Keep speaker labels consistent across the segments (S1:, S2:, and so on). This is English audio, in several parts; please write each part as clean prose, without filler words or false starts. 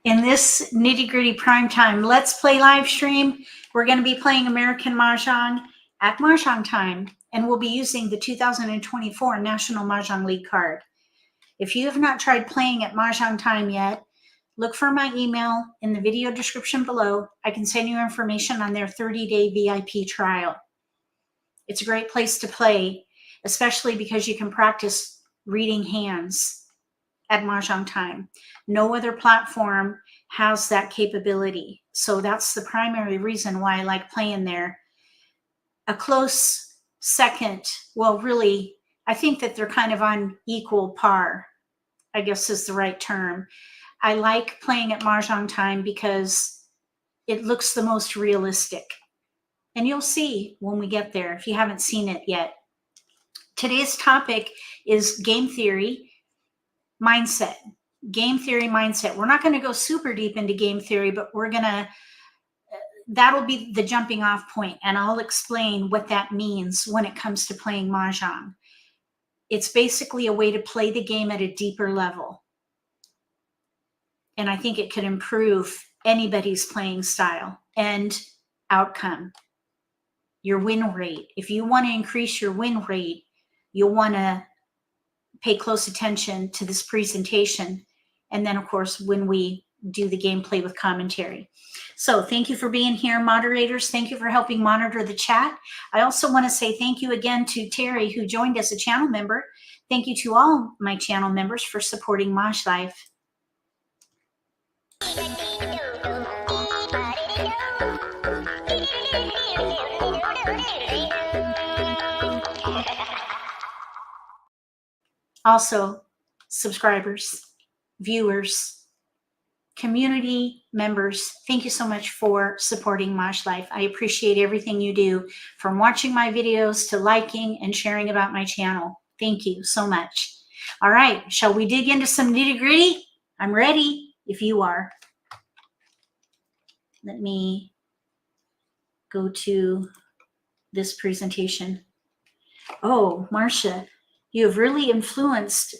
S1: In this Nitty-Gritty Primetime Let's Play live stream, we're going to be playing American Mah Jongg at Mahjong Time, and we'll be using the 2024 National Mah Jongg League card. If you have not tried playing at Mahjong Time yet, look for my email in the video description below. I can send you information on their 30-day VIP trial. It's a great place to play, especially because you can practice reading hands at Mahjong Time. No other platform has that capability. So that's the primary reason why I like playing there. A close second, well, really, I think that they're kind of on equal par, I guess is the right term. I like playing at Mahjong Time because it looks the most realistic. And you'll see when we get there if you haven't seen it yet. Today's topic is game theory, mindset. Game theory, mindset. We're not going to go super deep into game theory, but that'll be the jumping off point, and I'll explain what that means when it comes to playing Mahjong. It's basically a way to play the game at a deeper level. And I think it could improve anybody's playing style and outcome. Your win rate. If you want to increase your win rate, you'll want to pay close attention to this presentation. And then, of course, when we do the gameplay with commentary. So thank you for being here, moderators. Thank you for helping monitor the chat. I also want to say thank you again to Terry, who joined as a channel member. Thank you to all my channel members for supporting Mahj Life. Also, subscribers, viewers, community members, thank you so much for supporting Mahj Life. I appreciate everything you do, from watching my videos to liking and sharing about my channel. Thank you so much. All right, shall we dig into some nitty-gritty? I'm ready if you are. Let me go to this presentation. Oh, Marcia, you have really influenced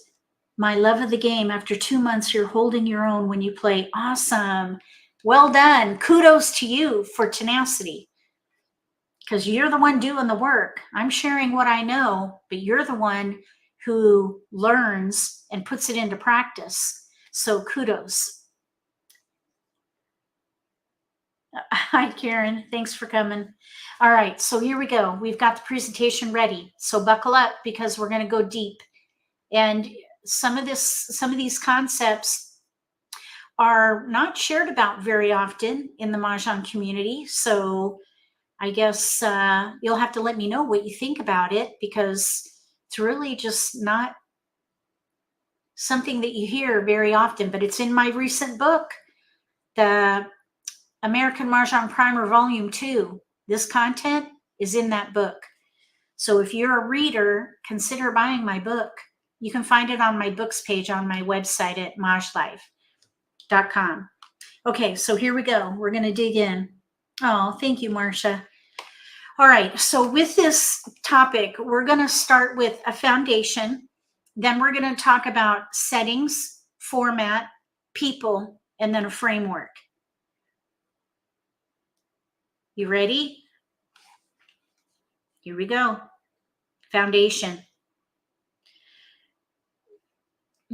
S1: my love of the game. After 2 months, you're holding your own when you play. Awesome. Well done. Kudos to you for tenacity, because you're the one doing the work. I'm sharing what I know, but you're the one who learns and puts it into practice. So kudos. Hi, Karen. Thanks for coming. All right, so here we go. We've got the presentation ready. So buckle up, because we're going to go deep. And some of these concepts are not shared about very often in the Mahjong community. So I guess you'll have to let me know what you think about it, because it's really just not something that you hear very often. But it's in my recent book, the American Mah Jongg Primer Volume 2. This content is in that book. So if you're a reader, consider buying my book. You can find it on my books page on my website at MAHJLIFE.com. Okay, so here we go. We're going to dig in. Oh, thank you, Marcia. All right, so with this topic, we're going to start with a foundation. Then we're going to talk about settings, format, people, and then a framework. You ready? Here we go. Foundation.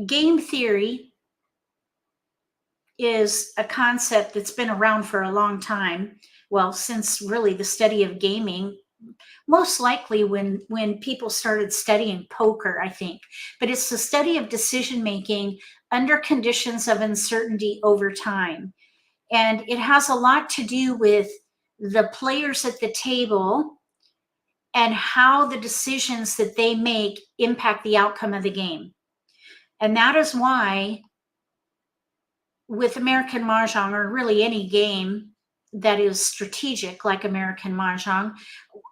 S1: Game theory is a concept that's been around for a long time. Well, since really the study of gaming, most likely when people started studying poker, I think. But it's the study of decision-making under conditions of uncertainty over time. And it has a lot to do with the players at the table and how the decisions that they make impact the outcome of the game. And that is why with American Mah Jongg, or really any game that is strategic like American Mah Jongg,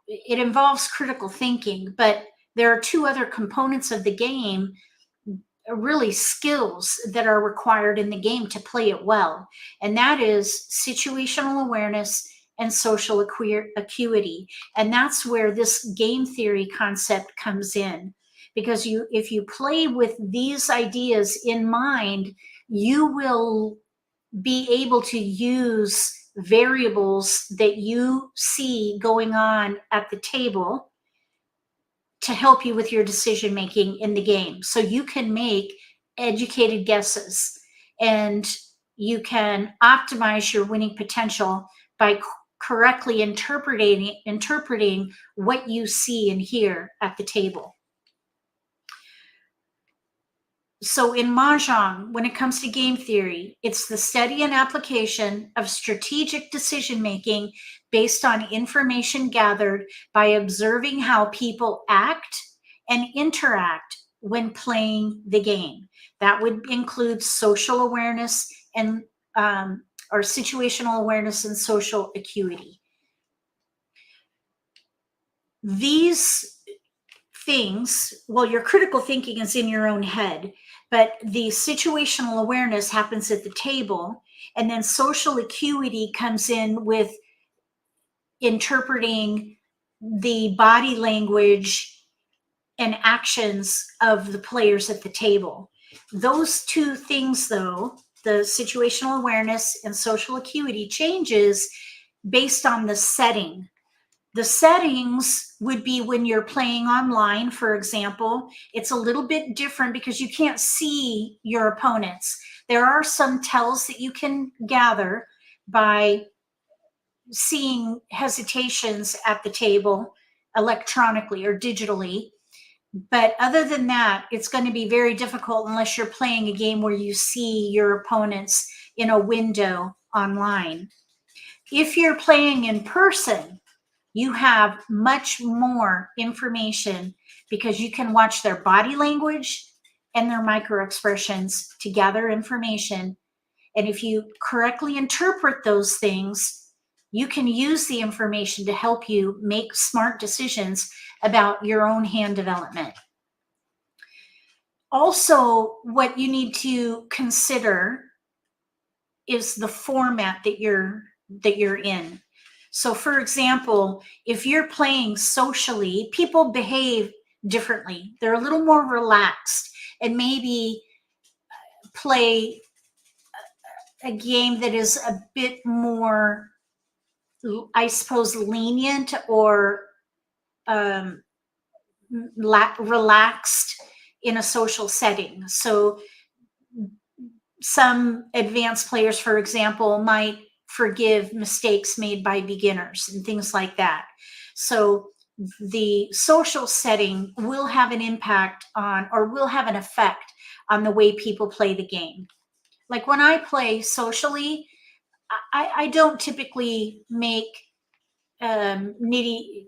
S1: it involves critical thinking, but there are two other components of the game, really skills that are required in the game to play it well. And that is situational awareness and social acuity. And that's where this game theory concept comes in. Because if you play with these ideas in mind, you will be able to use variables that you see going on at the table to help you with your decision making in the game. So you can make educated guesses and you can optimize your winning potential by correctly interpreting what you see and hear at the table. So in Mahjong, when it comes to game theory, it's the study and application of strategic decision-making based on information gathered by observing how people act and interact when playing the game. That would include social awareness and or situational awareness and social acuity. These things, well, your critical thinking is in your own head, but the situational awareness happens at the table, and then social acuity comes in with interpreting the body language and actions of the players at the table. Those two things, though, the situational awareness and social acuity, changes based on the setting. The settings would be when you're playing online, for example. It's a little bit different because you can't see your opponents. There are some tells that you can gather by seeing hesitations at the table electronically or digitally. But other than that, it's going to be very difficult unless you're playing a game where you see your opponents in a window online. If you're playing in person, you have much more information because you can watch their body language and their micro expressions to gather information. And if you correctly interpret those things, you can use the information to help you make smart decisions about your own hand development. Also, what you need to consider is the format that you're in. So for example, if you're playing socially, people behave differently. They're a little more relaxed and maybe play a game that is a bit more, I suppose, lenient or relaxed in a social setting. So some advanced players, for example, might forgive mistakes made by beginners and things like that. So the social setting will have an impact on, or will have an effect on the way people play the game. Like when I play socially, I don't typically make nitpicky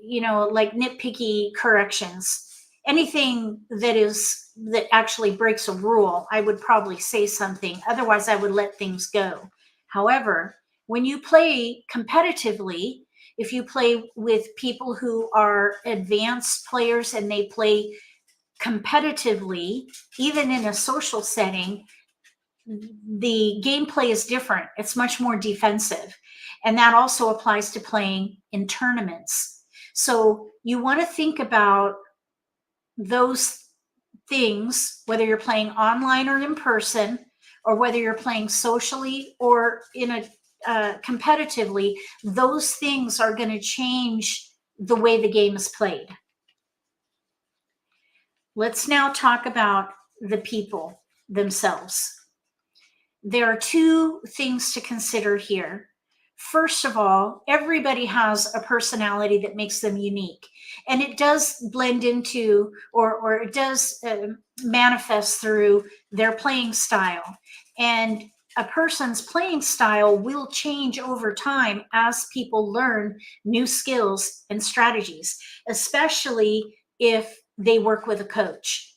S1: corrections. Anything that actually breaks a rule, I would probably say something. Otherwise, I would let things go. However, when you play competitively, if you play with people who are advanced players and they play competitively, even in a social setting, the gameplay is different. It's much more defensive. And that also applies to playing in tournaments. So you want to think about those things, whether you're playing online or in person, or whether you're playing socially or competitively. Those things are going to change the way the game is played. Let's now talk about the people themselves. There are two things to consider here. First of all, everybody has a personality that makes them unique, and it does blend into, or it does manifest through their playing style. And a person's playing style will change over time as people learn new skills and strategies, especially if they work with a coach.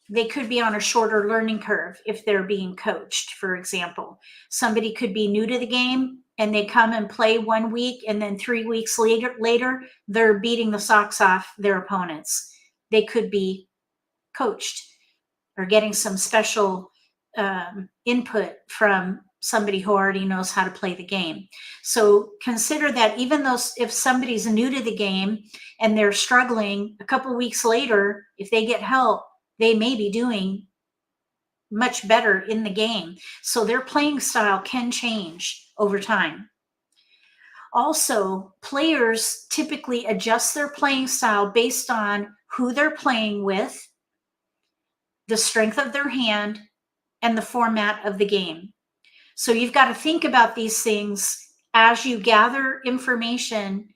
S1: They could be on a shorter learning curve if they're being coached, for example. Somebody could be new to the game and they come and play 1 week, and then 3 weeks later, they're beating the socks off their opponents. They could be coached or getting some special input from somebody who already knows how to play the game. So consider that even though if somebody's new to the game and they're struggling, a couple weeks later, if they get help, they may be doing much better in the game. So their playing style can change over time. Also, players typically adjust their playing style based on who they're playing with, the strength of their hand, and the format of the game. So you've got to think about these things as you gather information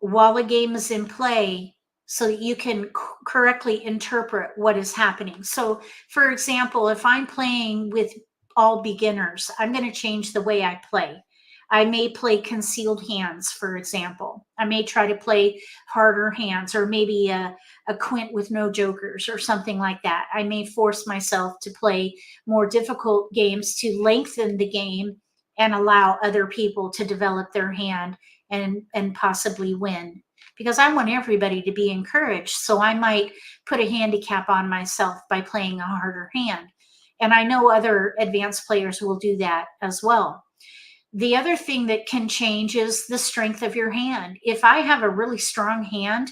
S1: while a game is in play so that you can correctly interpret what is happening. So, for example, if I'm playing with all beginners, I'm going to change the way I play. I may play concealed hands, for example. I may try to play harder hands, or maybe a quint with no jokers or something like that. I may force myself to play more difficult games to lengthen the game and allow other people to develop their hand and possibly win, because I want everybody to be encouraged. So I might put a handicap on myself by playing a harder hand. And I know other advanced players will do that as well. The other thing that can change is the strength of your hand. If I have a really strong hand,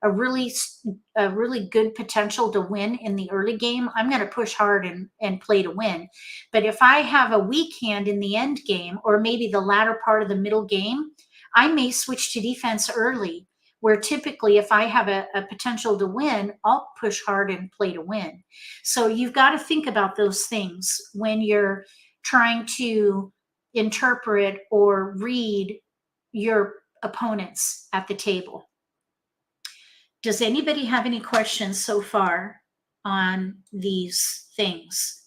S1: a really good potential to win in the early game, I'm going to push hard and play to win. But if I have a weak hand in the end game, or maybe the latter part of the middle game, I may switch to defense early, where typically if I have a potential to win, I'll push hard and play to win. So you've got to think about those things when you're trying to interpret or read your opponents at the table. Does anybody have any questions so far on these things?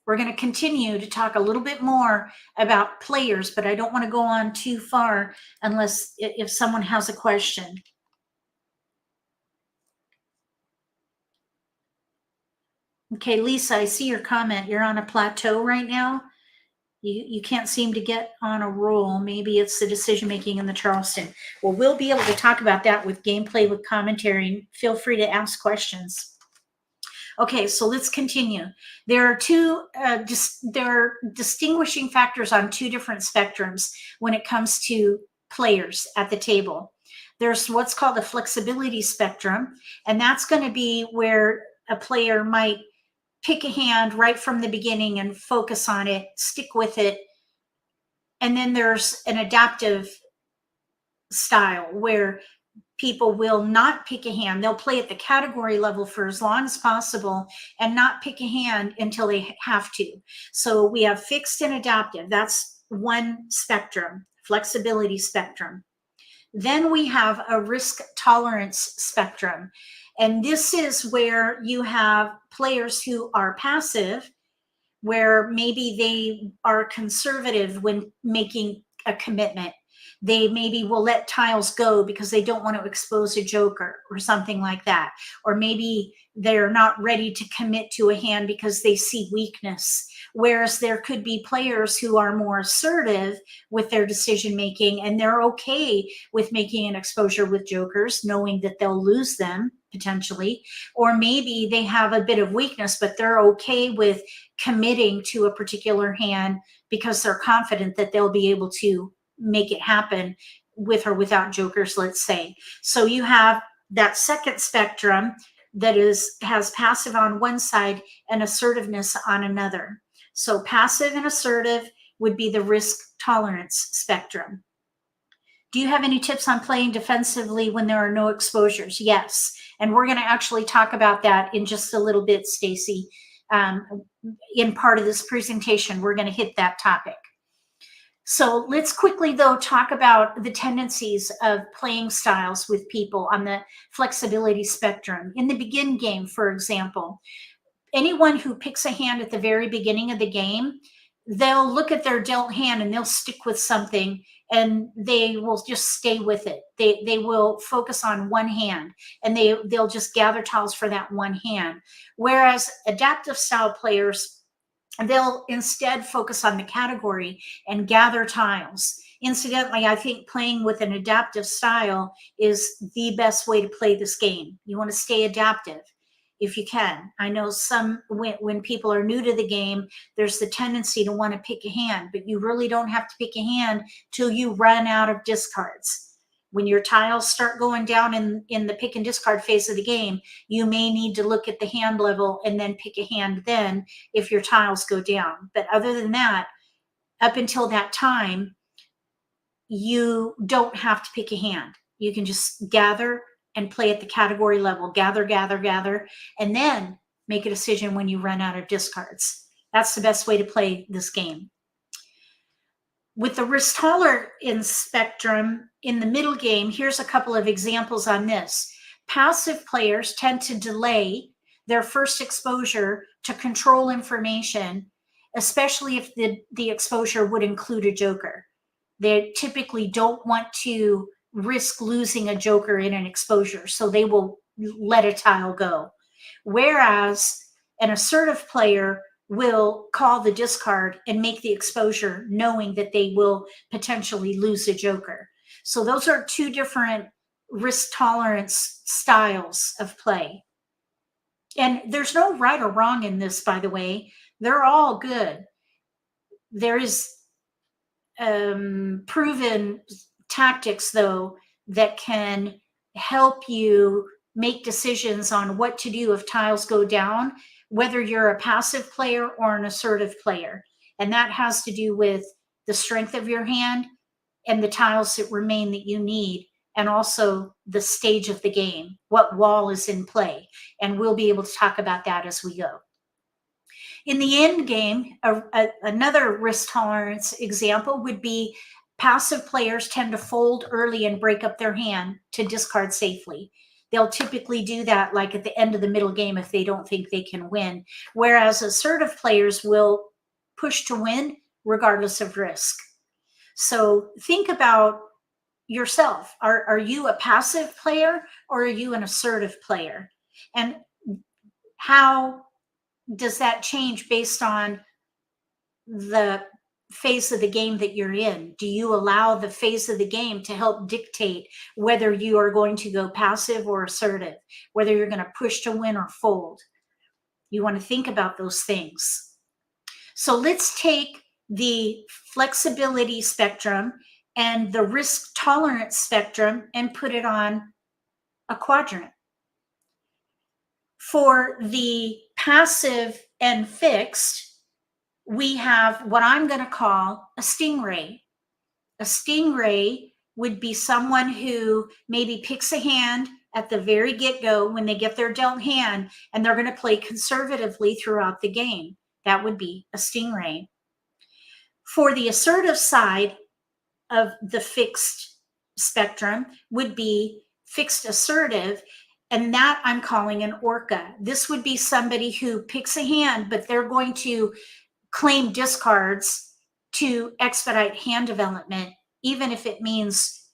S1: We're going to continue to talk a little bit more about players, but I don't want to go on too far unless if someone has a question. Okay, Lisa, I see your comment. You're on a plateau right now. You can't seem to get on a roll. Maybe it's the decision making in the Charleston. Well, we'll be able to talk about that with gameplay, with commentary. Feel free to ask questions. Okay, so let's continue. There are distinguishing factors on two different spectrums when it comes to players at the table. There's what's called the flexibility spectrum, and that's going to be where a player might pick a hand right from the beginning and focus on it, stick with it. And then there's an adaptive style where people will not pick a hand. They'll play at the category level for as long as possible and not pick a hand until they have to. So we have fixed and adaptive. That's one spectrum, flexibility spectrum. Then we have a risk tolerance spectrum. And this is where you have players who are passive, where maybe they are conservative when making a commitment. They maybe will let tiles go because they don't want to expose a joker or something like that. Or maybe they're not ready to commit to a hand because they see weakness. Whereas there could be players who are more assertive with their decision making, and they're okay with making an exposure with jokers, knowing that they'll lose them potentially. Or maybe they have a bit of weakness, but they're okay with committing to a particular hand because they're confident that they'll be able to make it happen with or without jokers, let's say. So you have that second spectrum that has passive on one side and assertiveness on another. So passive and assertive would be the risk tolerance spectrum. Do you have any tips on playing defensively when there are no exposures? Yes. And we're going to actually talk about that in just a little bit, Stacy. In part of this presentation, we're going to hit that topic. So let's quickly, though, talk about the tendencies of playing styles with people on the flexibility spectrum. In the begin game, for example, anyone who picks a hand at the very beginning of the game, they'll look at their dealt hand and they'll stick with something and they will just stay with it. They will focus on one hand and they'll just gather tiles for that one hand. Whereas adaptive style players, they'll instead focus on the category and gather tiles. Incidentally, I think playing with an adaptive style is the best way to play this game. You want to stay adaptive if you can. I know when people are new to the game, there's the tendency to want to pick a hand, but you really don't have to pick a hand till you run out of discards. When your tiles start going down in the pick and discard phase of the game, you may need to look at the hand level and then pick a hand then if your tiles go down. But other than that, up until that time, you don't have to pick a hand. You can just gather and play at the category level, gather, gather, gather, and then make a decision when you run out of discards. That's the best way to play this game. With the risk tolerance spectrum in the middle game, here's a couple of examples on this. Passive players tend to delay their first exposure to control information, especially if the exposure would include a joker. They typically don't want to risk losing a joker in an exposure, so they will let a tile go. Whereas an assertive player will call the discard and make the exposure knowing that they will potentially lose a joker. So those are two different risk tolerance styles of play. And there's no right or wrong in this, by the way. They're all good. There is proven tactics, though, that can help you make decisions on what to do if tiles go down, whether you're a passive player or an assertive player. And that has to do with the strength of your hand and the tiles that remain that you need, and also the stage of the game, what wall is in play. And we'll be able to talk about that as we go. In the end game, another risk tolerance example would be passive players tend to fold early and break up their hand to discard safely. They'll typically do that like at the end of the middle game if they don't think they can win, whereas assertive players will push to win regardless of risk. So think about yourself. Are you a passive player or are you an assertive player? And how does that change based on the phase of the game that you're in? Do you allow the phase of the game to help dictate whether you are going to go passive or assertive, whether you're going to push to win or fold? You want to think about those things. So let's take the flexibility spectrum and the risk tolerance spectrum and put it on a quadrant. For the passive and fixed, we have what I'm going to call a stingray. A stingray would be someone who maybe picks a hand at the very get-go when they get their dealt hand, and they're going to play conservatively throughout the game. That would be a stingray. For the assertive side of the fixed spectrum would be fixed assertive, and that I'm calling an orca. This would be somebody who picks a hand, but they're going to claim discards to expedite hand development, even if it means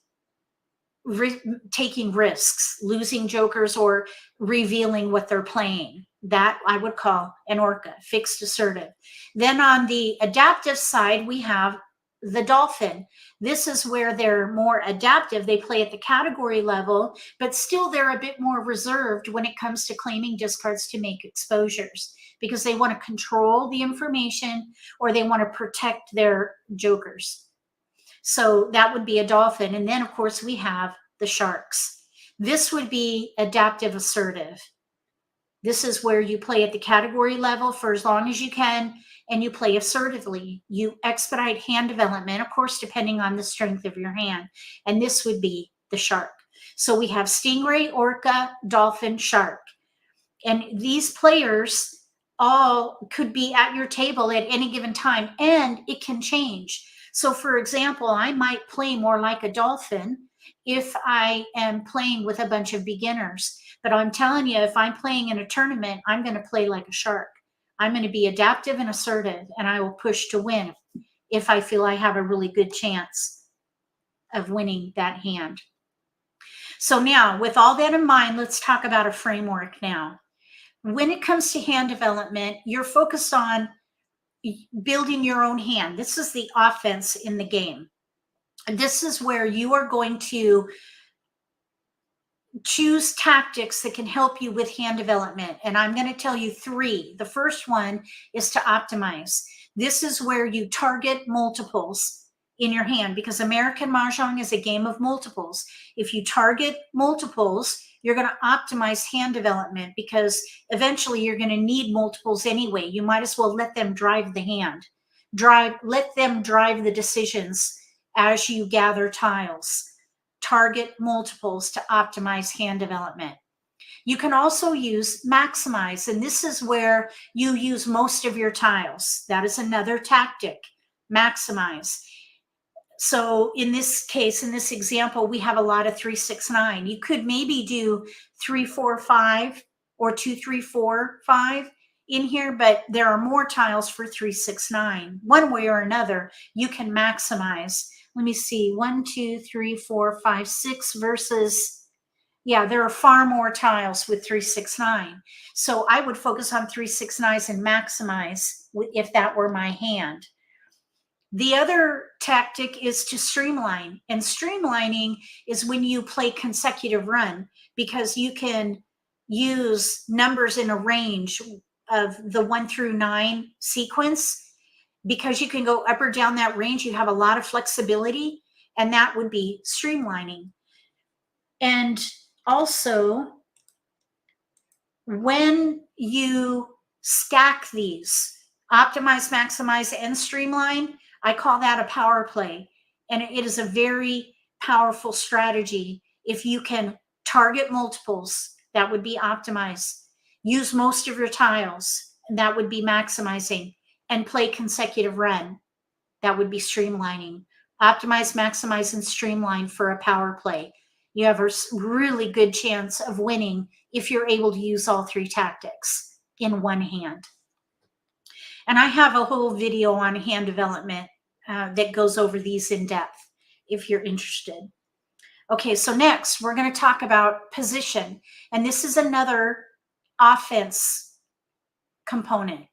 S1: taking risks, losing jokers, or revealing what they're playing. That I would call an orca, fixed assertive. Then on the adaptive side, we have the dolphin. This is where they're more adaptive. They play at the category level, but still they're a bit more reserved when it comes to claiming discards to make exposures, because they want to control the information or they want to protect their jokers. So that would be a dolphin. And then, of course, we have the sharks. This would be adaptive assertive. This is where you play at the category level for as long as you can, and you play assertively. You expedite hand development, of course, depending on the strength of your hand. And this would be the shark. So we have stingray, orca, dolphin, shark. And these players all could be at your table at any given time, and it can change. So for example, I might play more like a dolphin if I am playing with a bunch of beginners. But I'm telling you, if I'm playing in a tournament, I'm going to play like a shark. I'm going to be adaptive and assertive, and I will push to win if I feel I have a really good chance of winning that hand. So now, with all that in mind, let's talk about a framework now. When it comes to hand development, you're focused on building your own hand. This is the offense in the game. This is where you are going to choose tactics that can help you with hand development. And I'm going to tell you three. The first one is to optimize. This is where you target multiples in your hand, because American Mah Jongg is a game of multiples. If you target multiples, you're going to optimize hand development, because eventually you're going to need multiples anyway. You might as well let them drive the hand. Let them drive the decisions as you gather tiles. Target multiples to optimize hand development. You can also use maximize, and this is where you use most of your tiles. That is another tactic, maximize. So in this case, in this example, we have a lot of 3, 6, 9. You could maybe do 3, 4, 5 or 2, 3, 4, 5 in here, but there are more tiles for 3, 6, 9. One way or another, you can maximize. Let me see, 1, 2, 3, 4, 5, 6 versus, yeah, there are far more tiles with 3, 6, 9. So I would focus on 3, 6, 9 and maximize if that were my hand. The other tactic is to streamline, and streamlining is when you play consecutive run, because you can use numbers in a range of the 1 through 9 sequence. Because you can go up or down that range, you have a lot of flexibility, and that would be streamlining. And also, when you stack these, optimize, maximize, and streamline, I call that a power play. And it is a very powerful strategy. If you can target multiples, that would be optimize. Use most of your tiles, and that would be maximizing. And play consecutive run, that would be streamlining. Optimize, maximize, and streamline for a power play. You have a really good chance of winning if you're able to use all 3 tactics in one hand. And I have a whole video on hand development that goes over these in depth if you're interested. Okay, so next we're going to talk about position. And this is another offense component.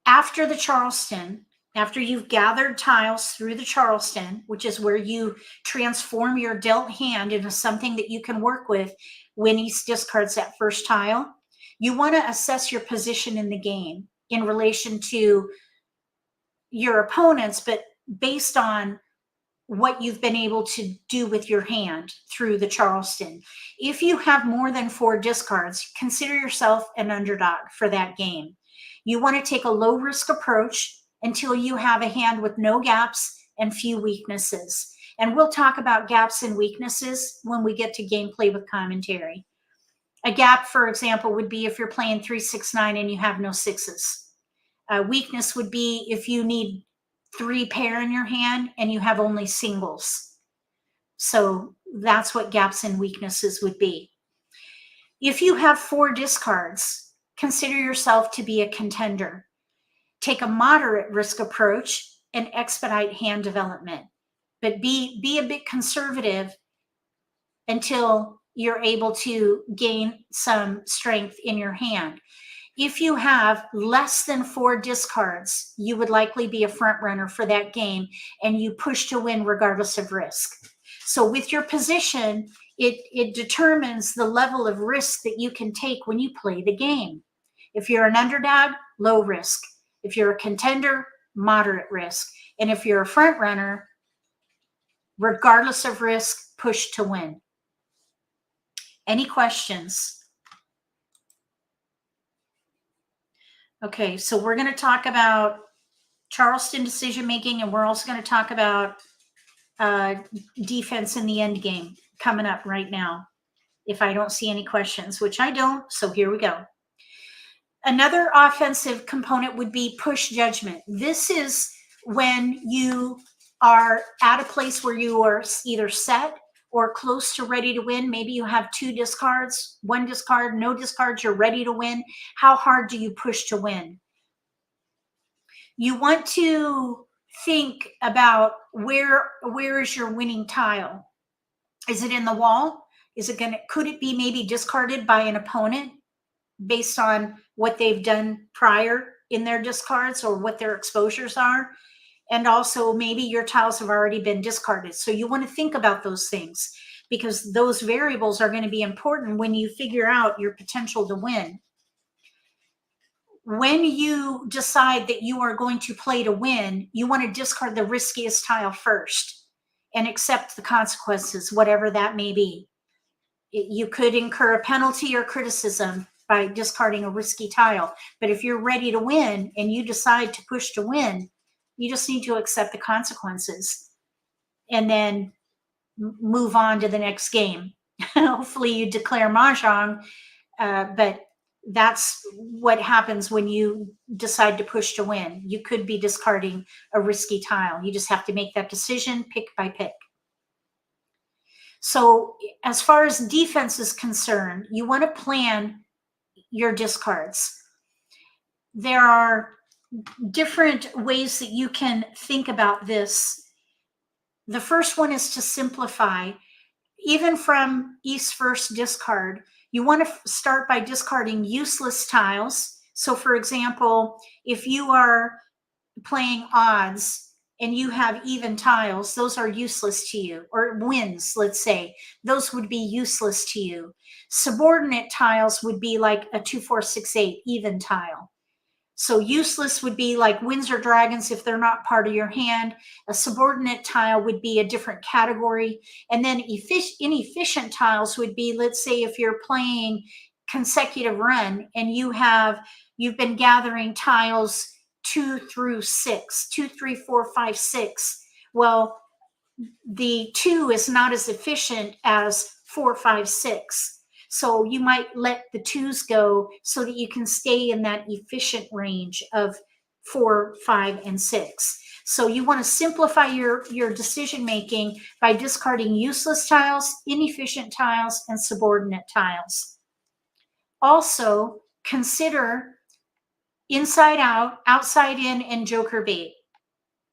S1: After the Charleston, after you've gathered tiles through the Charleston, which is where you transform your dealt hand into something that you can work with when he discards that first tile, you want to assess your position in the game in relation to your opponents, but based on what you've been able to do with your hand through the Charleston. If you have more than 4 discards, consider yourself an underdog for that game. You want to take a low risk approach until you have a hand with no gaps and few weaknesses. And we'll talk about gaps and weaknesses when we get to gameplay with commentary. A gap, for example, would be if you're playing 3, 6, 9 and you have no 6s. A weakness would be if you need 3 pair in your hand and you have only singles. So that's what gaps and weaknesses would be. If you have 4 discards, consider yourself to be a contender. Take a moderate risk approach and expedite hand development, but be a bit conservative until you're able to gain some strength in your hand. If you have less than 4 discards, you would likely be a front runner for that game, and you push to win regardless of risk. So with your position, it determines the level of risk that you can take when you play the game. If you're an underdog, low risk. If you're a contender, moderate risk. And if you're a front runner, regardless of risk, push to win. Any questions? Okay, so we're going to talk about Charleston decision making, and we're also going to talk about defense in the end game coming up right now, if I don't see any questions, which I don't, so here we go. Another offensive component would be push judgment. This is when you are at a place where you are either set or close to ready to win. Maybe you have 2 discards, 1 discard, no discards, you're ready to win. How hard do you push to win? You want to think about where is your winning tile? Is it in the wall? Could it be maybe discarded by an opponent based on what they've done prior in their discards or what their exposures are? And also maybe your tiles have already been discarded. So you want to think about those things, because those variables are going to be important when you figure out your potential to win. when you decide that you are going to play to win, you want to discard the riskiest tile first and accept the consequences, whatever that may be. You could incur a penalty or criticism by discarding a risky tile. But if you're ready to win and you decide to push to win, you just need to accept the consequences and then move on to the next game. Hopefully you declare Mahjong, but that's what happens when you decide to push to win. You could be discarding a risky tile. You just have to make that decision pick by pick. So as far as defense is concerned, you want to plan your discards. There are different ways that you can think about this. The first one is to simplify. Even from East first discard, you want to start by discarding useless tiles. So for example, if you are playing odds and you have even tiles, those are useless to you. Or wins, let's say, those would be useless to you. Subordinate tiles would be like a 2, 4, 6, 8 even tile. So useless would be like wins or dragons if they're not part of your hand. A subordinate tile would be a different category. And then inefficient tiles would be, let's say if you're playing consecutive run and you've been gathering tiles 2 through 6, 2, 3, 4, 5, 6. Well, the 2 is not as efficient as 4, 5, 6. So you might let the 2s go so that you can stay in that efficient range of 4, 5, and 6. So you want to simplify your decision making by discarding useless tiles, inefficient tiles, and subordinate tiles. Also, consider inside out, outside in, and joker bait.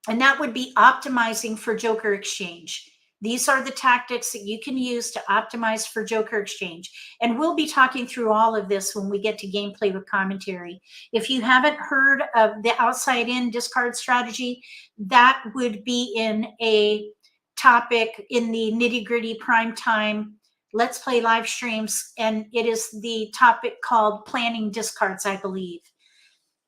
S1: And that would be optimizing for joker exchange. These are the tactics that you can use to optimize for joker exchange. And we'll be talking through all of this when we get to gameplay with commentary. If you haven't heard of the outside in discard strategy, that would be in a topic in the Nitty-Gritty Primetime Let's Play live streams. And it is the topic called planning discards, I believe.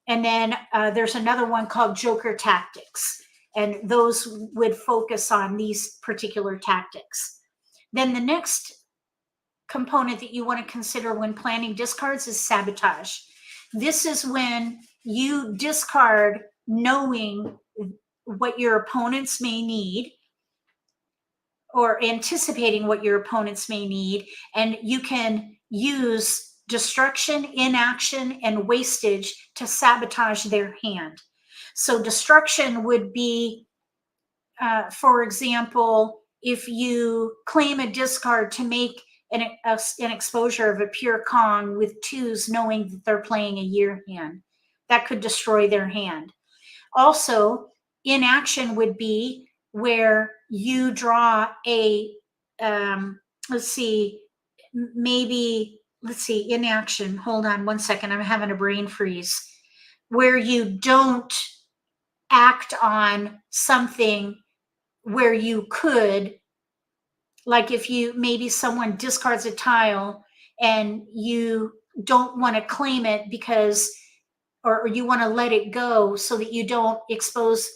S1: And then there's another one called Joker Tactics. And those would focus on these particular tactics. Then the next component that you want to consider when planning discards is sabotage. This is when you discard knowing what your opponents may need or anticipating what your opponents may need, and you can use destruction, inaction, and wastage to sabotage their hand. So destruction would be, for example, if you claim a discard to make an exposure of a pure Kong with 2s knowing that they're playing a year hand. That could destroy their hand. Also, inaction would be where you draw a, inaction. Hold on one second. I'm having a brain freeze. Where you don't act on something where you could, like if maybe someone discards a tile and you don't want to claim it because, or you want to let it go so that you don't expose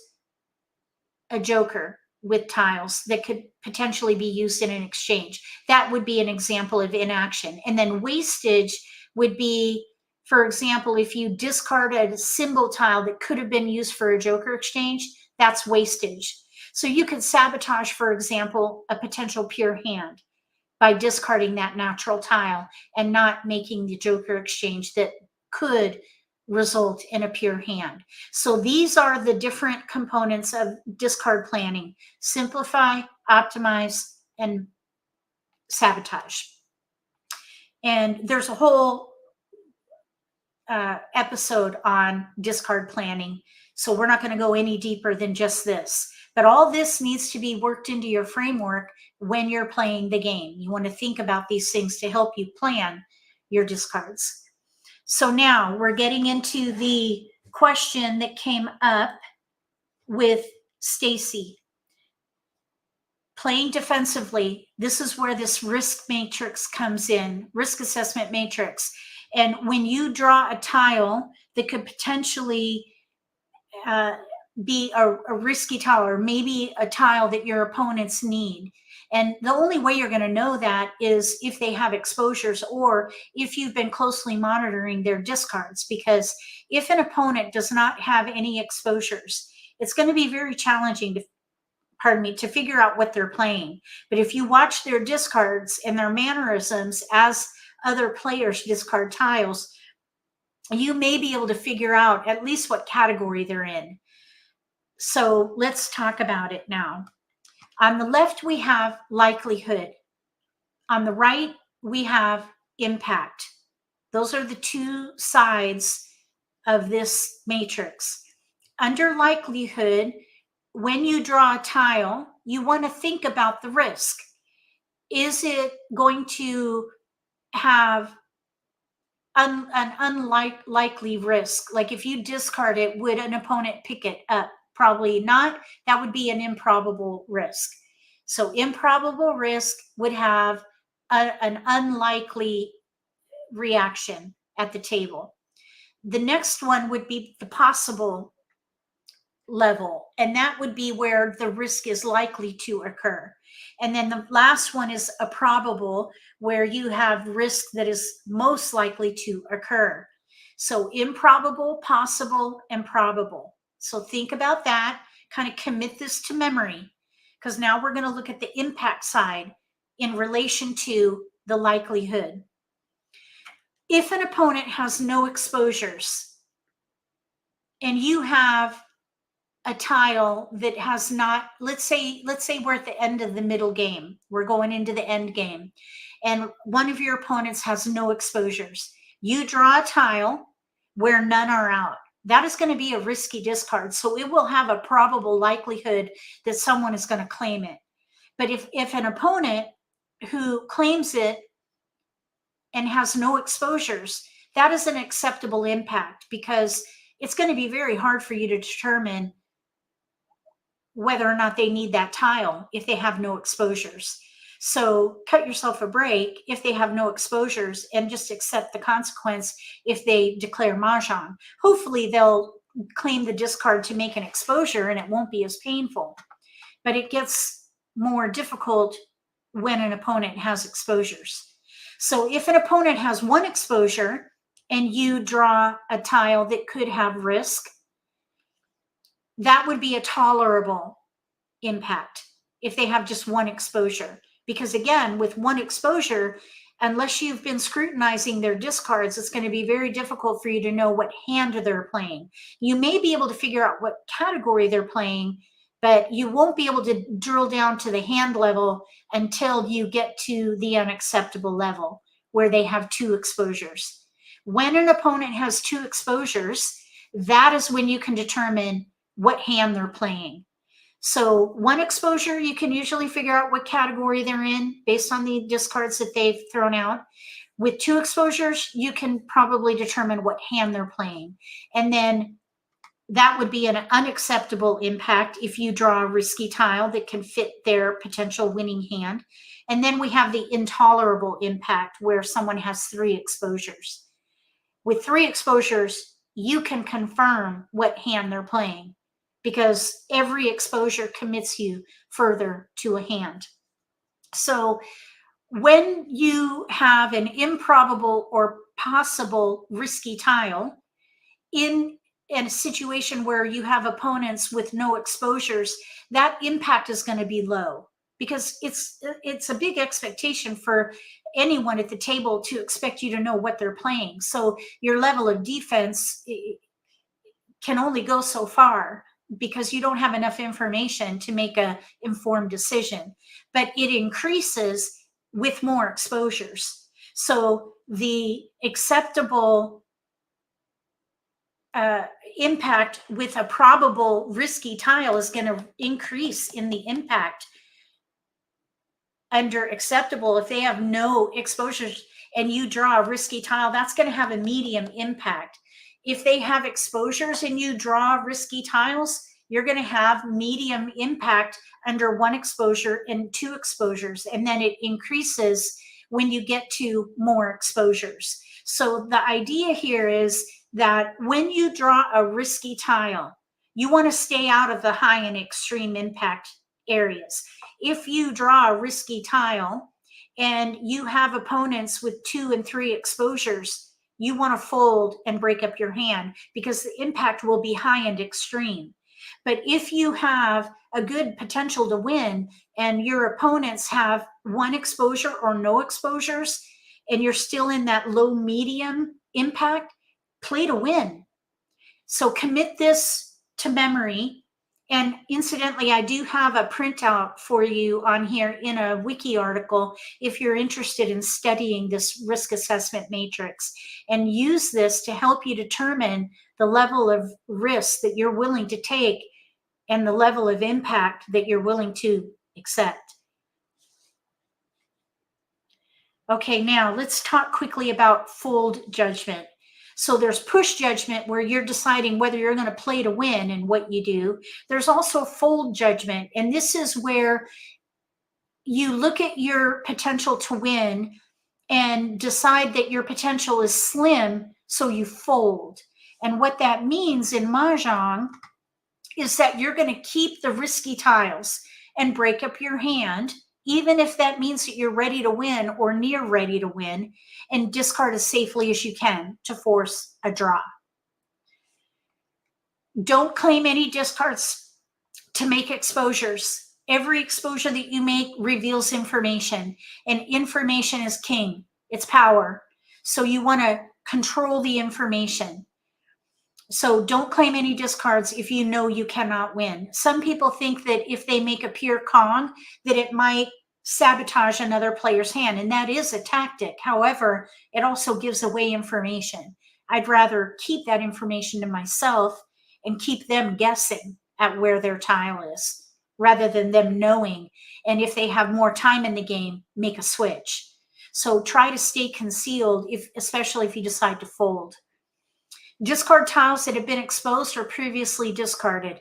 S1: a joker with tiles that could potentially be used in an exchange. That would be an example of inaction. And then wastage would be, for example, if you discarded a symbol tile that could have been used for a joker exchange, that's wastage. So you could sabotage, for example, a potential pure hand by discarding that natural tile and not making the joker exchange that could result in a pure hand. So these are the different components of discard planning: simplify, optimize, and sabotage. And there's a whole episode on discard planning, so we're not going to go any deeper than just this. But all this needs to be worked into your framework when you're playing the game. You want to think about these things to help you plan your discards. So now we're getting into the question that came up with Stacy. Playing defensively, this is where this risk matrix comes in, risk assessment matrix. And when you draw a tile that could potentially be a risky tile, or maybe a tile that your opponents need. And the only way you're going to know that is if they have exposures, or if you've been closely monitoring their discards. Because if an opponent does not have any exposures, it's going to be very challenging to figure out what they're playing. But if you watch their discards and their mannerisms as other players discard tiles, you may be able to figure out at least what category they're in. So let's talk about it now. On the left, we have likelihood. On the right, we have impact. Those are the two sides of this matrix. Under likelihood, when you draw a tile, you want to think about the risk. Is it going to have an unlikely risk? Like if you discard it, would an opponent pick it up? Probably not. That would be an improbable risk. So improbable risk would have an unlikely reaction at the table. The next one would be the possible level, and that would be where the risk is likely to occur. And then the last one is a probable, where you have risk that is most likely to occur. So improbable, possible, and probable. So think about that, kind of commit this to memory, because now we're going to look at the impact side in relation to the likelihood. If an opponent has no exposures and you have a tile that has not, let's say we're at the end of the middle game, we're going into the end game, and one of your opponents has no exposures. You draw a tile where none are out. That is going to be a risky discard. So it will have a probable likelihood that someone is going to claim it. But if an opponent who claims it and has no exposures, that is an acceptable impact, because it's going to be very hard for you to determine whether or not they need that tile if they have no exposures. So cut yourself a break if they have no exposures, and just accept the consequence if they declare Mahjong. Hopefully they'll claim the discard to make an exposure and it won't be as painful. But it gets more difficult when an opponent has exposures. So if an opponent has one exposure and you draw a tile that could have risk, that would be a tolerable impact if they have just one exposure. Because again, with one exposure, unless you've been scrutinizing their discards, it's going to be very difficult for you to know what hand they're playing. You may be able to figure out what category they're playing, but you won't be able to drill down to the hand level until you get to the unacceptable level, where they have two exposures. When an opponent has two exposures, that is when you can determine what hand they're playing. So one exposure, you can usually figure out what category they're in based on the discards that they've thrown out. With two exposures, you can probably determine what hand they're playing. And then that would be an unacceptable impact if you draw a risky tile that can fit their potential winning hand. And then we have the intolerable impact, where someone has three exposures. With three exposures, you can confirm what hand they're playing, because every exposure commits you further to a hand. So when you have an improbable or possible risky tile in a situation where you have opponents with no exposures, that impact is going to be low, because it's a big expectation for anyone at the table to expect you to know what they're playing. So your level of defense can only go so far, because you don't have enough information to make an informed decision. But it increases with more exposures. So the acceptable impact with a probable risky tile is going to increase in the impact under acceptable. If they have no exposures and you draw a risky tile, that's going to have a medium impact. If they have exposures and you draw risky tiles, you're going to have medium impact under one exposure and two exposures. And then it increases when you get to more exposures. So the idea here is that when you draw a risky tile, you want to stay out of the high and extreme impact areas. If you draw a risky tile and you have opponents with 2 and 3 exposures, you want to fold and break up your hand because the impact will be high and extreme. But if you have a good potential to win and your opponents have 1 exposure or no exposures, and you're still in that low medium impact, play to win. So commit this to memory. And incidentally, I do have a printout for you on here in a wiki article if you're interested in studying this risk assessment matrix, and use this to help you determine the level of risk that you're willing to take and the level of impact that you're willing to accept. Okay, now let's talk quickly about fold judgment. So there's push judgment where you're deciding whether you're going to play to win and what you do. There's also fold judgment, and this is where you look at your potential to win and decide that your potential is slim, so you fold. And what that means in Mahjong is that you're going to keep the risky tiles and break up your hand, even if that means that you're ready to win or near ready to win, and discard as safely as you can to force a draw. Don't claim any discards to make exposures. Every exposure that you make reveals information, and information is king. It's power. So you want to control the information. So don't claim any discards if you know you cannot win. Some people think that if they make a pure Kong, that it might sabotage another player's hand, and that is a tactic. However, it also gives away information. I'd rather keep that information to myself and keep them guessing at where their tile is, rather than them knowing. And if they have more time in the game, make a switch. So try to stay concealed, especially if you decide to fold. Discard tiles that have been exposed or previously discarded.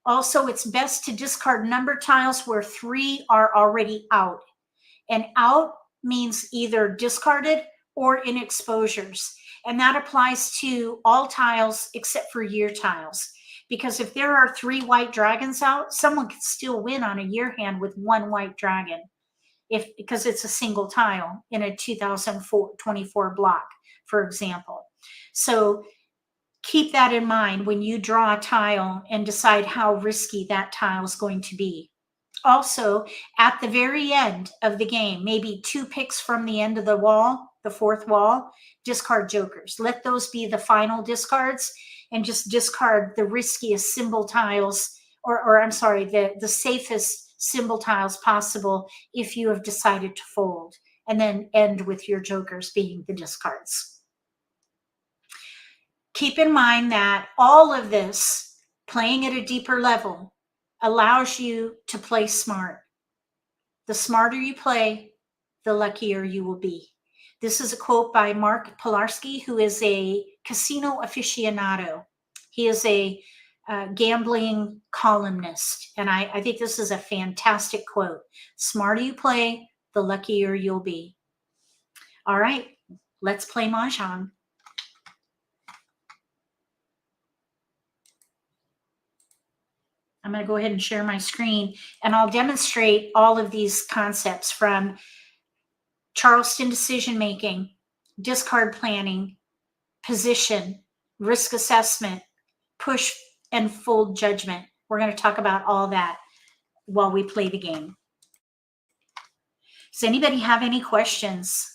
S1: Also, it's best to discard number tiles where 3 are already out. And out means either discarded or in exposures. And that applies to all tiles except for year tiles. Because if there are 3 white dragons out, someone can still win on a year hand with 1 white dragon, because it's a single tile in a 2024 block, for example. So keep that in mind when you draw a tile and decide how risky that tile is going to be. Also, at the very end of the game, maybe 2 picks from the end of the wall, the 4th wall, discard jokers. Let those be the final discards, and just discard the riskiest symbol tiles, or I'm sorry, the safest symbol tiles possible if you have decided to fold, and then end with your jokers being the discards. Keep in mind that all of this, playing at a deeper level, allows you to play smart. The smarter you play, the luckier you will be. This is a quote by Mark Pilarski, who is a casino aficionado. He is a gambling columnist, and I think this is a fantastic quote. Smarter you play, the luckier you'll be. All right, let's play Mahjong. I'm going to go ahead and share my screen, and I'll demonstrate all of these concepts from Charleston decision-making, discard planning, position, risk assessment, push and fold judgment. We're going to talk about all that while we play the game. Does anybody have any questions?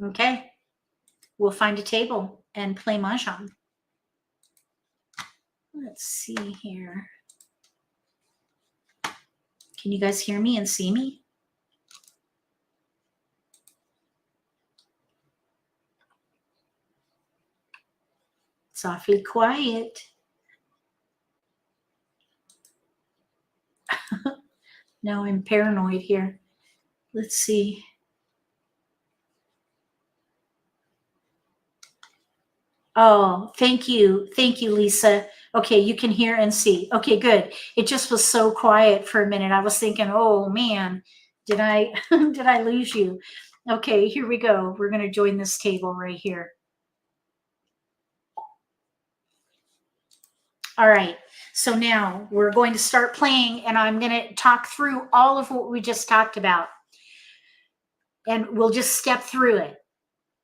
S1: Okay, we'll find a table and play Mahjong. Let's see here. Can you guys hear me and see me? It's awfully quiet. Now I'm paranoid here. Let's see. Oh, thank you. Thank you, Lisa. Okay, you can hear and see. Okay, good. It just was so quiet for a minute. I was thinking, oh man, did I did I lose you? Okay, here we go. We're going to join this table right here. All right. So now we're going to start playing, and I'm going to talk through all of what we just talked about. And we'll just step through it.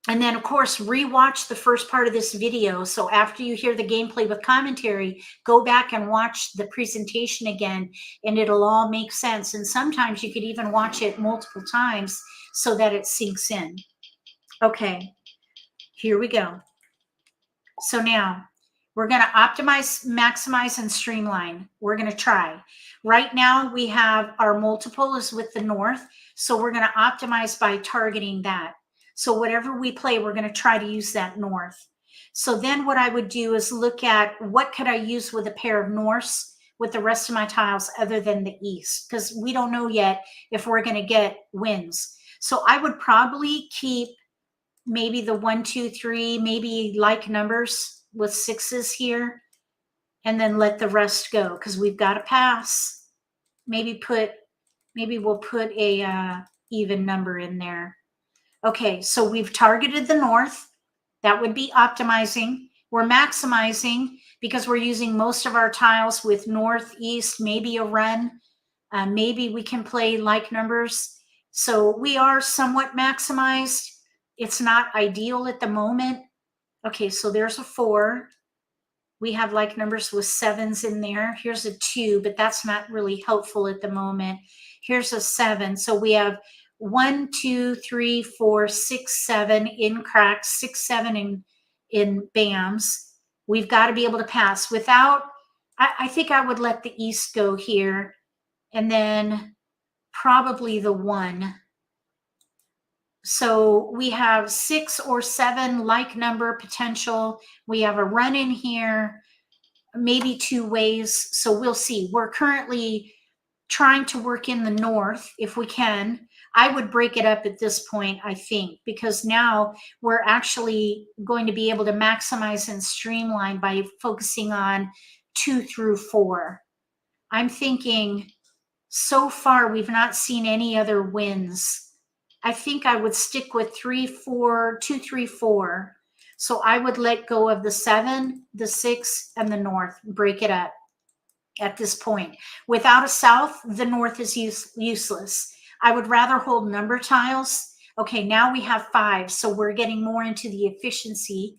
S1: And then, of course, rewatch the first part of this video. So after you hear the gameplay with commentary, go back and watch the presentation again, and it'll all make sense. And sometimes you could even watch it multiple times so that it sinks in. Okay, here we go. So now we're going to optimize, maximize, and streamline. We're going to try. Right now, we have our multiple is with the north. So we're going to optimize by targeting that. So whatever we play, we're going to try to use that north. So then what I would do is look at what could I use with a pair of norths with the rest of my tiles other than the east, because we don't know yet if we're going to get wins. So I would probably keep maybe the 1, 2, 3, maybe like numbers with sixes here, and then let the rest go because we've got to pass. Maybe we'll put a even number in there. Okay, so we've targeted the north. That would be optimizing. We're maximizing because we're using most of our tiles with northeast, maybe a run. Maybe we can play like numbers. So we are somewhat maximized. It's not ideal at the moment. Okay, so there's a 4. We have like numbers with 7s in there. Here's a 2, but that's not really helpful at the moment. Here's a 7. So we have 1, 2, 3, 4, 6, 7 in cracks, 6, 7 in BAMs. We've got to be able to pass without, I think I would let the east go here, and then probably the 1. So we have 6 or 7 like number potential. We have a run in here, maybe 2 ways. So we'll see. We're currently trying to work in the north if we can. I would break it up at this point, I think, because now we're actually going to be able to maximize and streamline by focusing on 2 through 4. I'm thinking so far we've not seen any other wins. I think I would stick with 3, 4, 2, 3, 4. So I would let go of the 7, the 6, and the north, break it up at this point. Without a south, the north is useless. I would rather hold number tiles. Okay, now we have 5, so we're getting more into the efficiency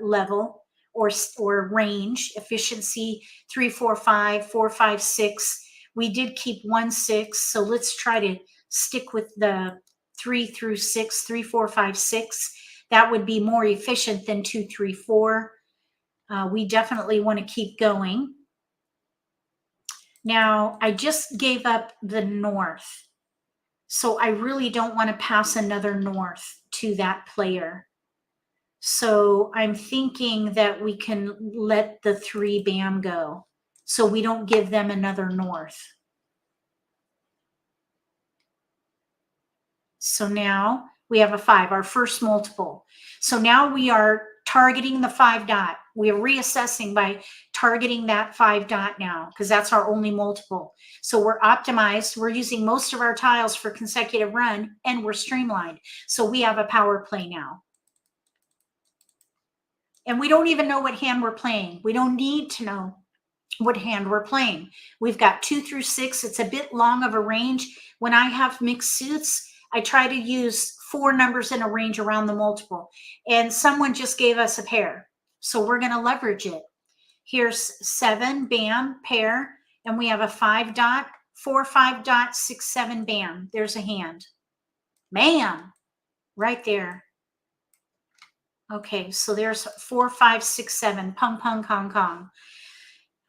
S1: level or range. Efficiency 3, 4, 5, 4, 5, 6. We did keep 1, 6, so let's try to stick with the 3 through 6, 3, 4, 5, 6. That would be more efficient than 2, 3, 4. We definitely want to keep going. Now, I just gave up the north. So I really don't want to pass another north to that player. So I'm thinking that we can let the 3 BAM go. So we don't give them another north. So now we have a 5, our first multiple. So now we are targeting the 5 dot. We are reassessing by targeting that 5 dot now because that's our only multiple. So we're optimized. We're using most of our tiles for consecutive run, and we're streamlined. So we have a power play now. And we don't even know what hand we're playing. We don't need to know what hand we're playing. We've got 2 through 6. It's a bit long of a range. When I have mixed suits, I try to use 4 numbers in a range around the multiple. And someone just gave us a pair. So we're going to leverage it. Here's 7, BAM, pair. And we have a 5 dot, 4, 5 dot, 6, 7, BAM. There's a hand. BAM! Right there. Okay, so there's 4, 5, 6, 7. Pung, pung, kong, kong.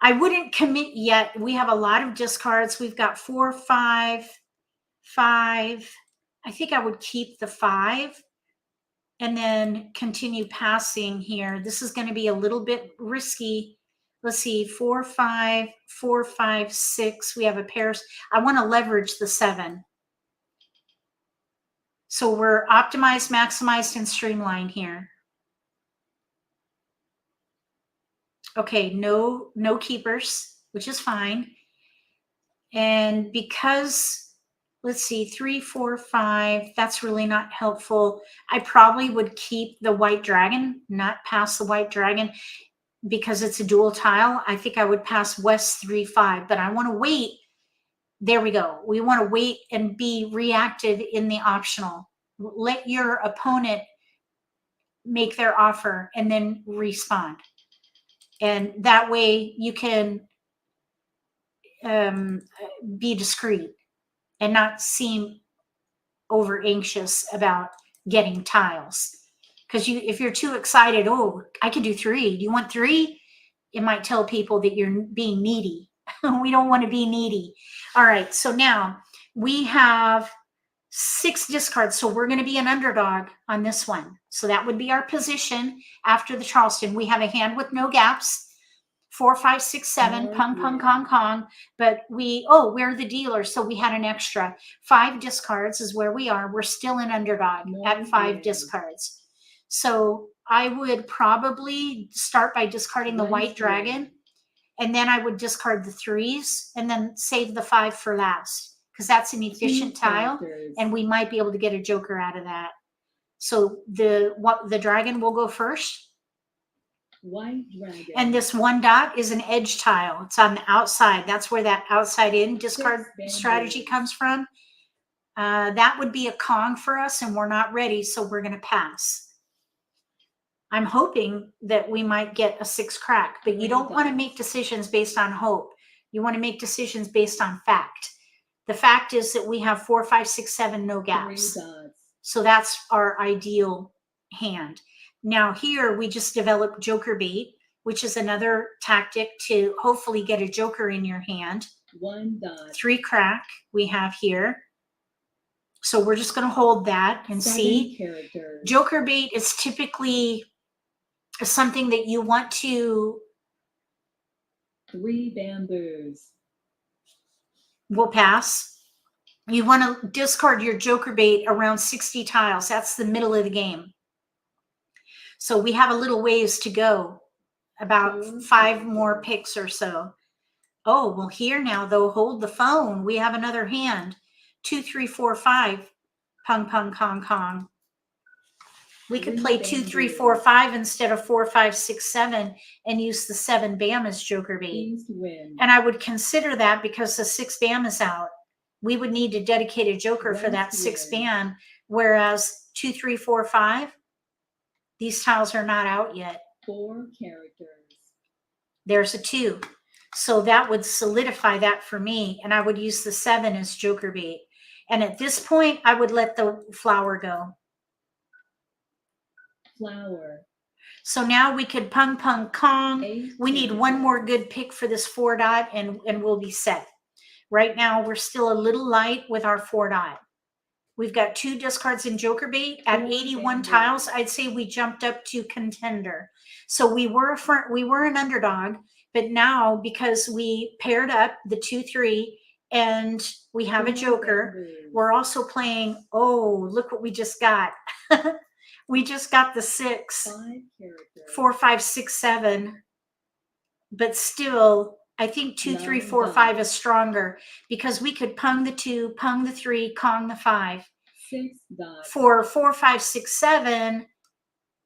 S1: I wouldn't commit yet. We have a lot of discards. We've got 4, 5, 5. I think I would keep the 5 and then continue passing here. This is going to be a little bit risky. Let's see, 4, 5, 4, 5, 6. We have a pair. I want to leverage the 7. So we're optimized, maximized, and streamlined here. Okay, no keepers, which is fine. And because, let's see, 3, 4, 5, that's really not helpful. I probably would keep the white dragon, not pass the white dragon because it's a dual tile. I think I would pass West 3, 5, but I want to wait. There we go. We want to wait and be reactive in the optional. Let your opponent make their offer and then respond. And that way you can be discreet and not seem over anxious about getting tiles. Because if you're too excited, oh, I could do 3. Do you want 3? It might tell people that you're being needy. We don't want to be needy. All right, so now we have 6 discards. So we're going to be an underdog on this one. So that would be our position after the Charleston. We have a hand with no gaps. 4, 5, 6, 7, pung, pung, kong, kong. But we're the dealer, so we had an extra. 5 discards is where we are. We're still an underdog at 5 discards. So I would probably start by discarding the white dragon, and then I would discard the 3s, and then save the 5 for last, because that's an efficient tile, and we might be able to get a joker out of that. So the dragon will go first.
S2: White dragon.
S1: And this 1 dot is an edge tile. It's on the outside. That's where that outside in discard strategy comes from. That would be a Kong for us, and we're not ready, so we're going to pass. I'm hoping that we might get a 6 crack, but you don't want to make decisions based on hope. You want to make decisions based on fact. The fact is that we have 4, 5, 6, 7, no gaps. So that's our ideal hand. Now here we just developed joker bait, which is another tactic to hopefully get a joker in your hand.
S2: 1 dot.
S1: 3 crack we have here. So we're just going to hold that and
S2: 7
S1: see.
S2: characters.
S1: Joker bait is typically something that you want to...
S2: 3 bamboos.
S1: We'll pass. You want to discard your joker bait around 60 tiles. That's the middle of the game. So we have a little ways to go, about 5 more picks or so. Oh, well, here now, though, hold the phone. We have another hand. 2, 3, 4, 5. Pung, pung, kong, kong. We could play 2, 3, 4, 5 instead of 4, 5, 6, 7 and use the 7 bam as joker bait. And I would consider that because the 6 bam is out. We would need to dedicate a joker for that 6 bam, whereas 2, 3, 4, 5, these tiles are not out yet.
S2: 4 characters.
S1: There's a 2. So that would solidify that for me, and I would use the 7 as joker bait. And at this point, I would let the flower go.
S2: Flower.
S1: So now we could pung, pung, kong.
S2: 8
S1: We need 1 more good pick for this 4 dot, and we'll be set. Right now, we're still a little light with our 4 dot. We've got 2 discards in joker bait. At 81 tiles, I'd say we jumped up to contender. So we were an underdog, but now because we paired up the 2, 3, and we have a joker, we're also playing, oh, look what we just got. We just got the 6. 4, 5, 6, 7. But still, I think 2, 3, 4, 5 is stronger because we could pung the 2, pung the 3, kong the 5.
S2: 6 dots.
S1: For 4, 5, 6, 7,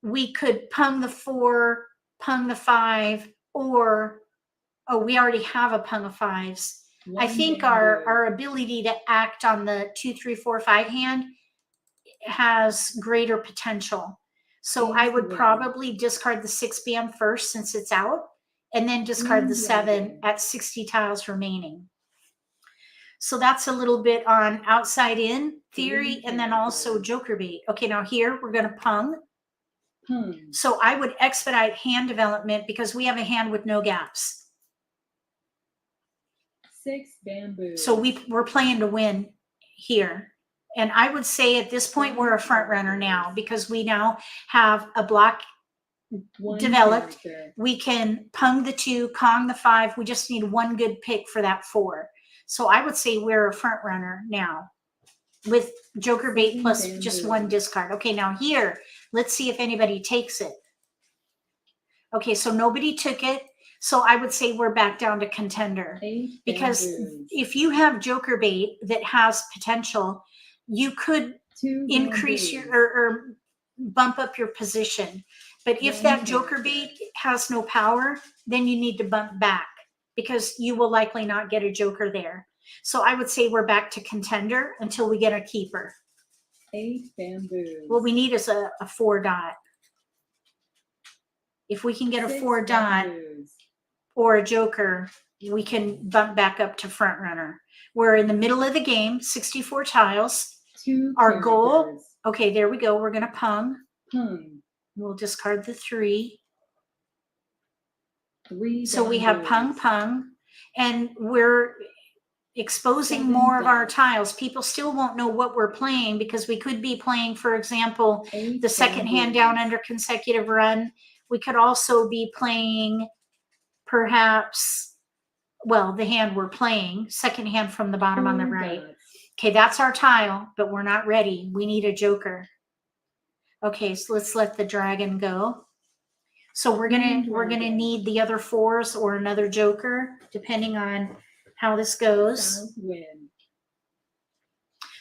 S1: we could pung the 4, pung the 5, or, oh, we already have a pung of 5s. I think our ability to act on the 2, 3, 4, 5 hand has greater potential. So I would probably discard the 6 bam first since it's out, and then discard the 7 at 60 tiles remaining. So that's a little bit on outside in theory, and then also joker bait. Okay, now here we're going to pung. So I would expedite hand development because we have a hand with no gaps.
S2: 6 bamboo.
S1: So we're playing to win here. And I would say at this point, we're a front runner now because we now have a block developed. We can pung the 2, kong the 5. We just need 1 good pick for that 4. So I would say we're a front runner now with joker bait plus just 1 discard. Okay, now here, let's see if anybody takes it. Okay, so nobody took it. So I would say we're back down to contender.
S2: 8
S1: Because
S2: bamboos.
S1: if you have joker bait that has potential, you could
S2: 2
S1: increase your
S2: bamboos.
S1: or bump up your position. But if
S2: One
S1: that joker
S2: character.
S1: bait has no power, then you need to bump back because you will likely not get a joker there. So I would say we're back to contender until we get a keeper.
S2: 8 bamboos.
S1: What we need is a 4 dot. If we can get a
S2: 6
S1: 4 dot
S2: bamboos.
S1: or a joker, we can bump back up to front runner. We're in the middle of the game, 64 tiles.
S2: 2
S1: Our goal,
S2: characters.
S1: okay, there we go. We're going to pung.
S2: Pung.
S1: We'll discard the 3.
S2: 3
S1: So we have pung,
S2: bamboos.
S1: pung, and we're exposing
S2: 7
S1: more of our
S2: dots.
S1: tiles. People still won't know what we're playing because we could be playing, for example,
S2: 8
S1: the second hand down
S2: bamboos.
S1: under consecutive run. We could also be playing perhaps, well, the hand we're playing, second hand from the bottom on the
S2: 4
S1: right.
S2: dots.
S1: Okay, that's our tile, but we're not ready. We need a joker. Okay, so let's let the dragon go. So we're gonna
S2: Dragon.
S1: need the other 4s or another joker, depending on how this goes.
S2: South wind.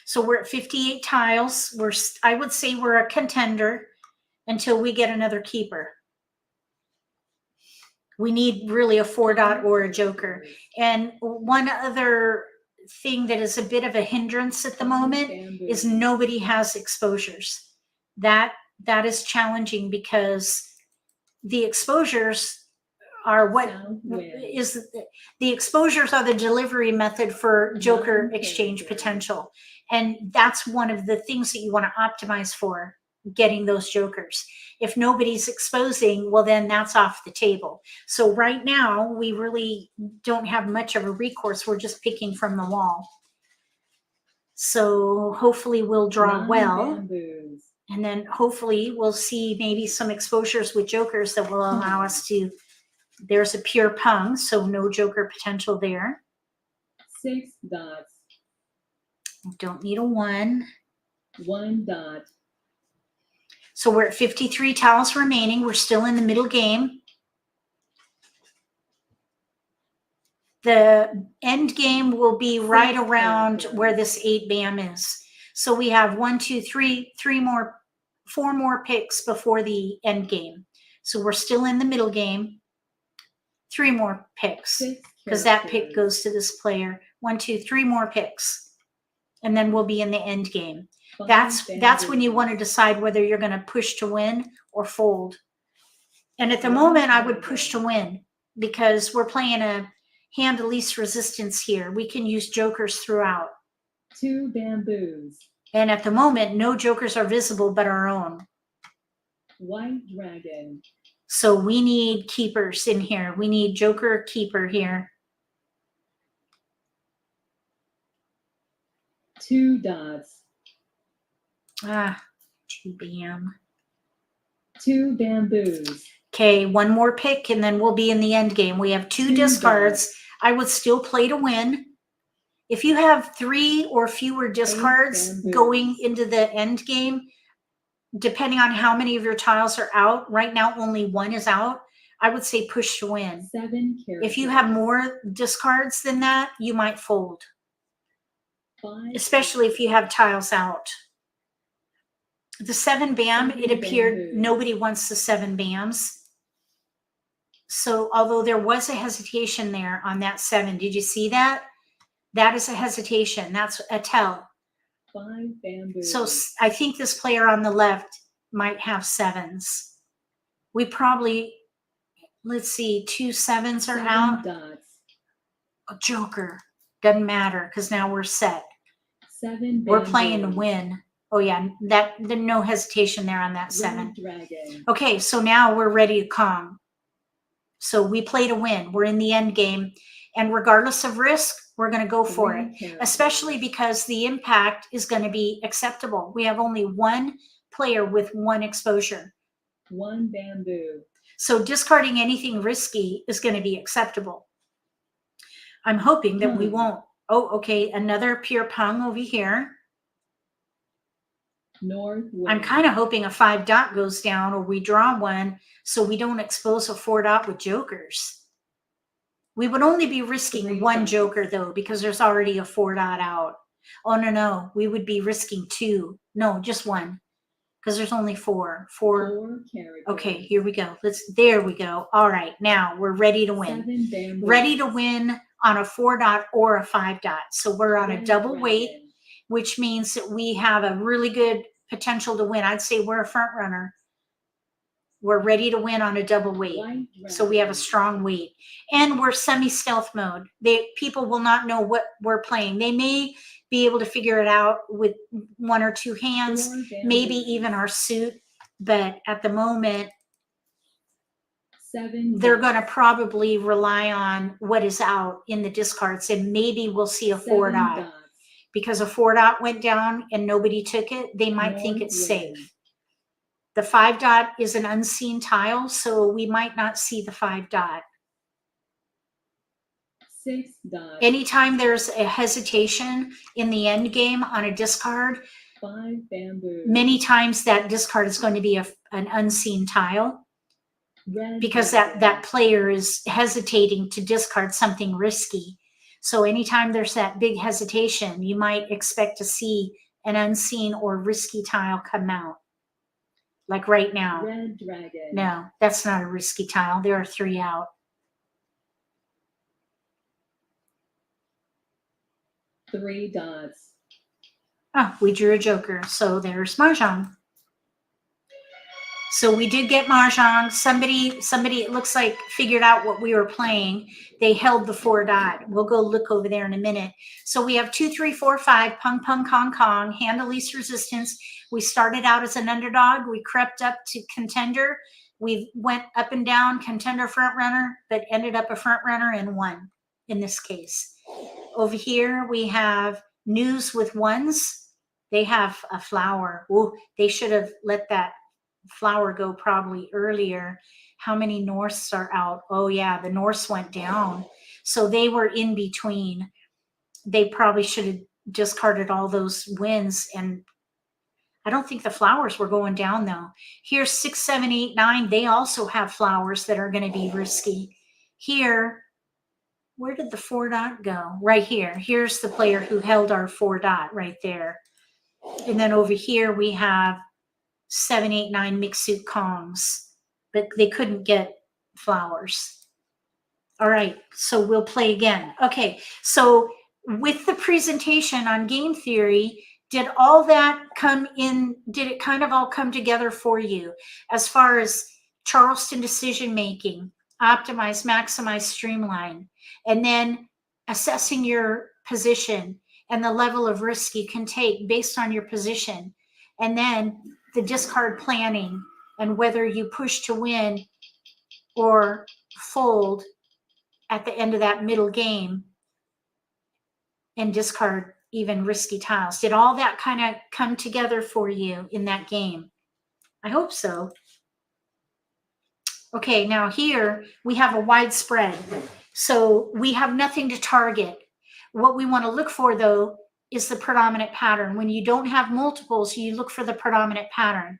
S1: So we're at 58 tiles. I would say we're a contender until we get another keeper. We need really a 4 dot or a joker. And one other thing that is a bit of a hindrance at the moment is nobody has exposures. That is challenging because the exposures are what
S2: South wind.
S1: is the exposures are the delivery method for joker exchange
S2: characters.
S1: potential. And that's one of the things that you want to optimize for, getting those jokers. If nobody's exposing, well, then that's off the table. So right now, we really don't have much of a recourse. We're just picking from the wall. So hopefully we'll draw
S2: 9
S1: well.
S2: bamboos.
S1: And then hopefully we'll see maybe some exposures with jokers that will allow us to, there's a pure pung, so no joker potential there.
S2: 6 dots.
S1: Don't need a 1.
S2: 1 dot.
S1: So we're at 53 tiles remaining. We're still in the middle game. The end game will be right around where this 8 bam is. So we have 1, 2, 3, 4 more picks before the end game. So we're still in the middle game. 3 more picks,
S2: 6
S1: because that pick
S2: characters.
S1: goes to this player. 1, 2, 3 more picks, and then we'll be in the end game.
S2: 5
S1: That's when you
S2: bamboos.
S1: want to decide whether you're going to push to win or fold. And at the moment, I would push to win because we're playing a hand of least resistance here. We can use jokers throughout.
S2: 2 bamboos.
S1: And at the moment, no jokers are visible but our own.
S2: White dragon.
S1: So we need keepers in here. We need joker keeper here.
S2: 2 dots.
S1: 2 bam.
S2: 2 bamboos.
S1: Okay, 1 more pick and then we'll be in the end game. We have 2
S2: 2
S1: discards.
S2: dots.
S1: I would still play to win. If you have 3 or fewer discards
S2: bamboos.
S1: going into the end game, depending on how many of your tiles are out, right now only 1 is out, I would say push to win.
S2: 7 characters.
S1: If you have more discards than that, you might fold,
S2: 5
S1: especially if you have tiles out. The 7 bam,
S2: 7
S1: it appeared
S2: bamboos.
S1: nobody wants the 7 bams. So although there was a hesitation there on that 7, did you see that? That is a hesitation. That's a tell.
S2: 5 bamboos.
S1: So I think this player on the left might have 7s. We probably, let's see, 2 7s are
S2: 7
S1: out.
S2: dots.
S1: A joker. Doesn't matter because now we're set.
S2: 7
S1: We're playing to
S2: bamboos.
S1: win. Oh yeah, there's no hesitation there on that 7.
S2: Red dragon.
S1: Okay, so now we're ready to Kong. So we play to win. We're in the end game. And regardless of risk, we're going to go for
S2: 3
S1: it,
S2: characters.
S1: especially because the impact is going to be acceptable. We have only 1 player with 1 exposure.
S2: 1 bamboo.
S1: So discarding anything risky is going to be acceptable. I'm hoping that we won't. Oh, okay, another pure pung over here.
S2: North wind.
S1: I'm kind of hoping a 5 dot goes down or we draw 1 so we don't expose a 4 dot with jokers. We would only be risking
S2: 3
S1: one
S2: dots.
S1: joker though, because there's already a 4 dot out. Oh, no. We would be risking 2. No, just 1. Because there's only 4. 4.
S2: 4 characters.
S1: Okay, here we go. There we go. All right, now we're ready to win.
S2: 7 bamboos.
S1: Ready to win on a 4 dot or a 5 dot. So we're on a
S2: Red
S1: double
S2: dragon.
S1: weight, which means that we have a really good potential to win. I'd say we're a front runner. We're ready to win on a double weight.
S2: White
S1: So we have a
S2: dragon.
S1: strong weight. And we're semi-stealth mode. People will not know what we're playing. They may be able to figure it out with 1 or 2 hands,
S2: 4
S1: maybe
S2: bamboos.
S1: even our suit. But at the moment,
S2: 7
S1: they're
S2: dots.
S1: going to probably rely on what is out in the discards. And maybe we'll see a 4
S2: 7
S1: dot.
S2: dots.
S1: Because a 4 dot went down and nobody took it, they might think
S2: North
S1: it's
S2: wind.
S1: safe. The 5 dot is an unseen tile, so we might not see the 5 dot.
S2: 6 dots.
S1: Anytime there's a hesitation in the end game on a discard,
S2: 5 bamboos.
S1: many times that discard is going to be an unseen tile,
S2: Red
S1: because
S2: dragon.
S1: that player is hesitating to discard something risky. So anytime there's that big hesitation, you might expect to see an unseen or risky tile come out. Like right now.
S2: Red dragon.
S1: No, that's not a risky tile. There are 3 out.
S2: 3 dots.
S1: Oh, we drew a joker. So there's Mahjong. So we did get Mahjong. Somebody, it looks like, figured out what we were playing. They held the 4 dot. We'll go look over there in a minute. So we have 2, 3, 4, 5, pung, pung, kong, kong, hand of least resistance. We started out as an underdog. We crept up to contender. We went up and down, contender, front runner, but ended up a front runner and won in this case. Over here, we have news with ones. They have a flower. Ooh, they should have let that flower go probably earlier. How many norths are out? Oh yeah, the norths went down. So they were in between. They probably should have discarded all those wins. And I don't think the flowers were going down though. Here's 6, 7, 8, 9. They also have flowers that are going to be risky. Here, where did the 4 dot go? Right here. Here's the player who held our 4 dot right there. And then over here we have 7, 8, 9 mixed suit Kongs, but they couldn't get flowers. All right, so we'll play again. Okay, so with the presentation on game theory, did all that come in? Did it kind of all come together for you as far as Charleston decision making, optimize, maximize, streamline, and then assessing your position and the level of risk you can take based on your position, and then the discard planning and whether you push to win or fold at the end of that middle game and discard even risky tiles? Did all that kind of come together for you in that game? I hope so. Okay, now here we have a wide spread. So we have nothing to target. What we want to look for though is the predominant pattern. When you don't have multiples, you look for the predominant pattern.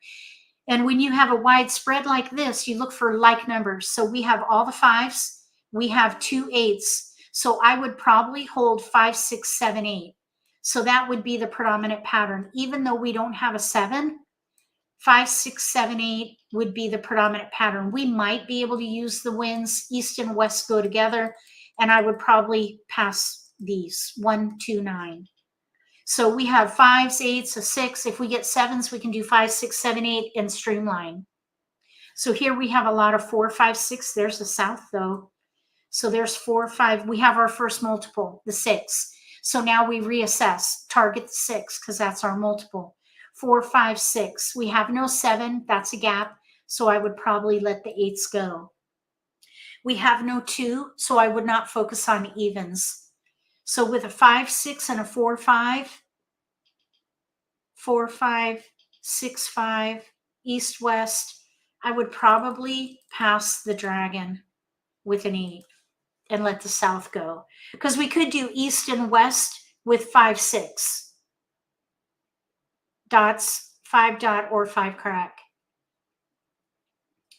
S1: And when you have a wide spread like this, you look for like numbers. So we have all the 5s. We have 2 8s. So I would probably hold 5, 6, 7, 8. So that would be the predominant pattern. Even though we don't have a 7, 5, 6, 7, 8 would be the predominant pattern. We might be able to use the wins. East and west go together. And I would probably pass these 1, 2, 9. So we have 5s, 8s, a 6. If we get 7s, we can do 5, 6, 7, 8 and streamline. So here we have a lot of 4, 5, 6. There's the south though. So there's 4, 5. We have our first multiple, the 6. So now we reassess, target the 6 because that's our multiple. 4, 5, 6. We have no 7. That's a gap. So I would probably let the 8s go. We have no 2. So I would not focus on evens. So with a 5, 6 and a 4, 5, 4, 5, 6, 5, east, west, I would probably pass the dragon with an 8 and let the south go. Because we could do east and west with 5, 6 dots, 5 dot or 5 crack.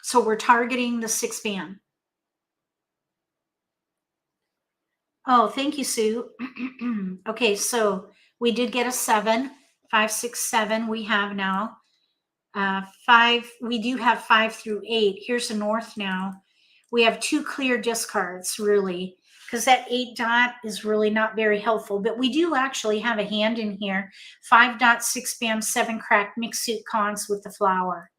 S1: So we're targeting the 6 band. Oh, thank you, Sue. Okay, so we did get a 7. 5, 6, 7 we have now. 5, we do have 5 through 8. Here's the north now. We have 2 clear discards, really, because that 8 dot is really not very helpful. But we do actually have a hand in here. 5 dot, 6 bam, 7 crack, mixed suit Kongs with the flower.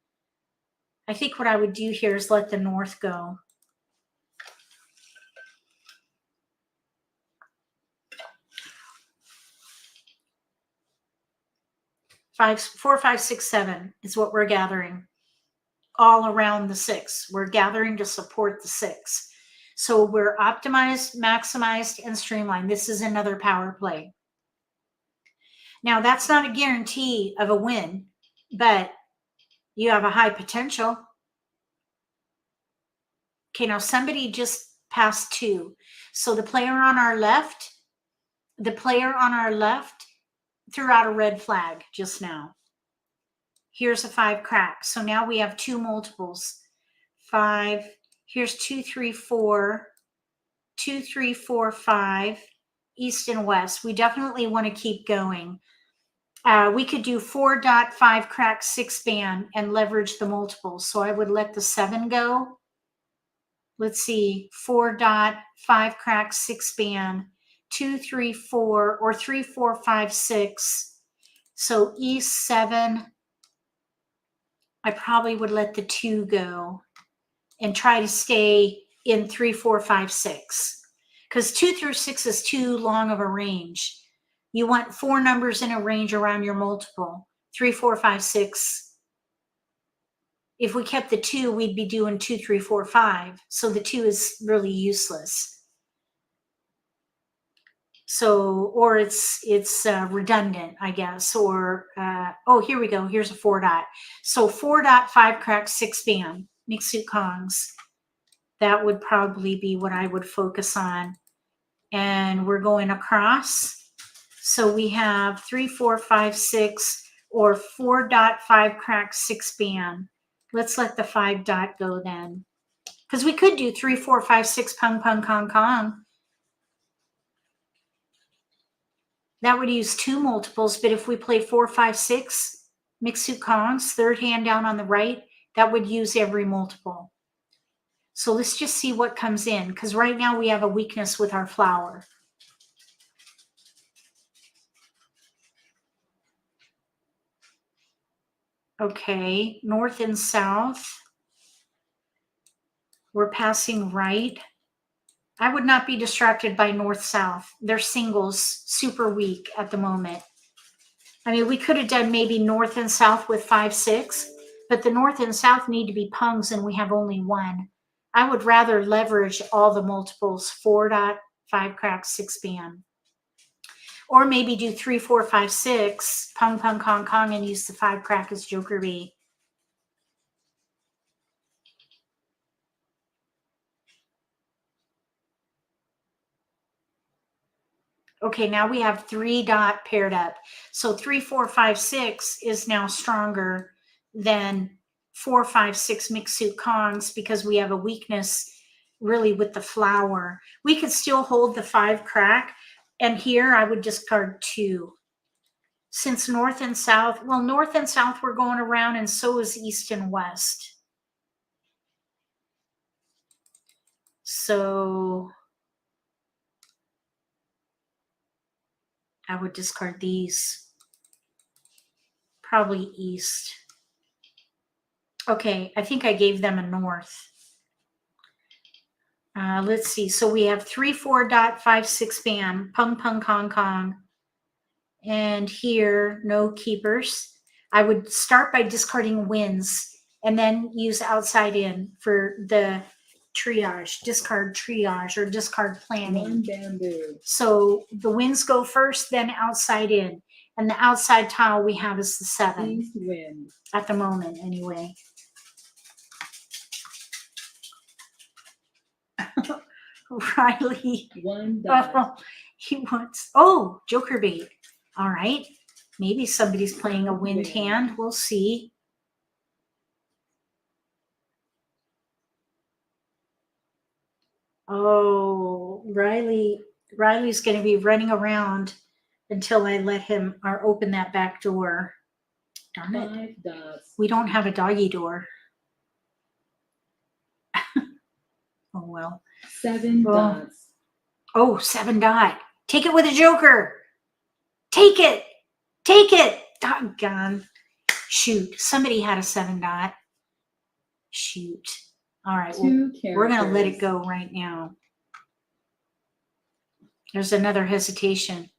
S1: I think what I would do here is let the north go. 4, 5, 6, 7 is what we're gathering. All around the 6. We're gathering to support the 6. So we're optimized, maximized, and streamlined. This is another power play. Now, that's not a guarantee of a win, but you have a high potential. Okay, now somebody just passed 2. So the player on our left threw out a red flag just now. Here's a 5 crack. So now we have 2 multiples. 5, here's 2, 3, 4, 2, 3, 4, 5, east and west. We definitely want to keep going. We could do 4 dot, 5 crack, 6 band and leverage the multiples. So I would let the 7 go. Let's see, 4 dot, 5 crack, 6 band, 2, 3, 4, or 3, 4, 5, 6. So east 7, I probably would let the 2 go and try to stay in 3, 4, 5, 6. Because 2 through 6 is too long of a range. You want 4 numbers in a range around your multiple. 3, 4, 5, 6. If we kept the 2, we'd be doing 2, 3, 4, 5. So the 2 is really useless. So, or it's redundant, I guess. Or, oh, here we go. Here's a 4 dot. So 4 dot, 5 crack, 6 band, mixed suit Kongs. That would probably be what I would focus on. And we're going across. So we have 3, 4, 5, 6, or 4 dot, 5 crack, 6 band. Let's let the 5 dot go then. Because we could do 3, 4, 5, 6, pung, pung, kong, kong. That would use 2 multiples, but if we play 4, 5, 6, mixed suit Kongs, third hand down on the right, that would use every multiple. So let's just see what comes in, because right now we have a weakness with our flower. Okay, north and south. We're passing right. I would not be distracted by north-south. They're singles, super weak at the moment. I mean, we could have done maybe north and south with 5, 6, but the north and south need to be pungs and we have only 1. I would rather leverage all the multiples, 4 dot, 5 crack, 6 band. Or maybe do 3, 4, 5, 6, pung, pung, kong, kong, and use the 5 crack as joker bait. Okay, now we have 3 dot paired up. So 3, 4, 5, 6 is now stronger than 4, 5, 6 mixed suit Kongs because we have a weakness really with the flower. We could still hold the 5 crack, and here I would discard 2. Since north and south, well, north and south we're going around, and so is east and west. So I would discard these. Probably east. Okay, I think I gave them a north. Let's see. So we have 3, 4 dot, 5, 6 band, pung, pung, kong, kong. And here, no keepers. I would start by discarding wins and then use outside in for the triage, discard triage, or discard planning.
S2: 1 bamboo.
S1: So the wins go first, then outside in. And the outside tile we have is the 7.
S2: East wind.
S1: At the moment, anyway. Riley.
S2: 1 dot.
S1: Oh, he wants, oh, joker bait. All right. Maybe somebody's playing a wind hand. We'll see. Oh, Riley. Riley's going to be running around until I let him or open that back door. Darn it.
S2: 5 dots.
S1: We don't have a doggy door. Oh, well.
S2: 7
S1: Well.
S2: dots.
S1: Oh, 7 dot. Take it with a joker. Take it. Take it. Doggone. Shoot. Somebody had a 7 dot. Shoot. All right.
S2: 2
S1: Well,
S2: characters.
S1: we're going to let it go right now. There's another hesitation.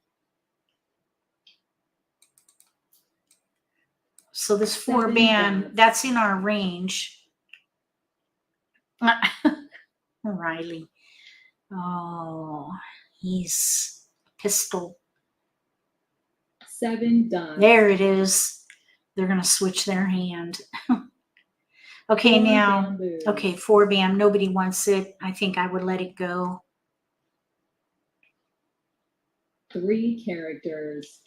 S1: So this 4
S2: 7
S1: band,
S2: dots.
S1: that's in our range. Riley. Oh, he's pistol.
S2: 7 dots.
S1: There it is. They're going to switch their hand. Okay,
S2: 4
S1: now.
S2: bamboos.
S1: Okay, 4 bam. Nobody wants it. I think I would let it go.
S2: 3 characters.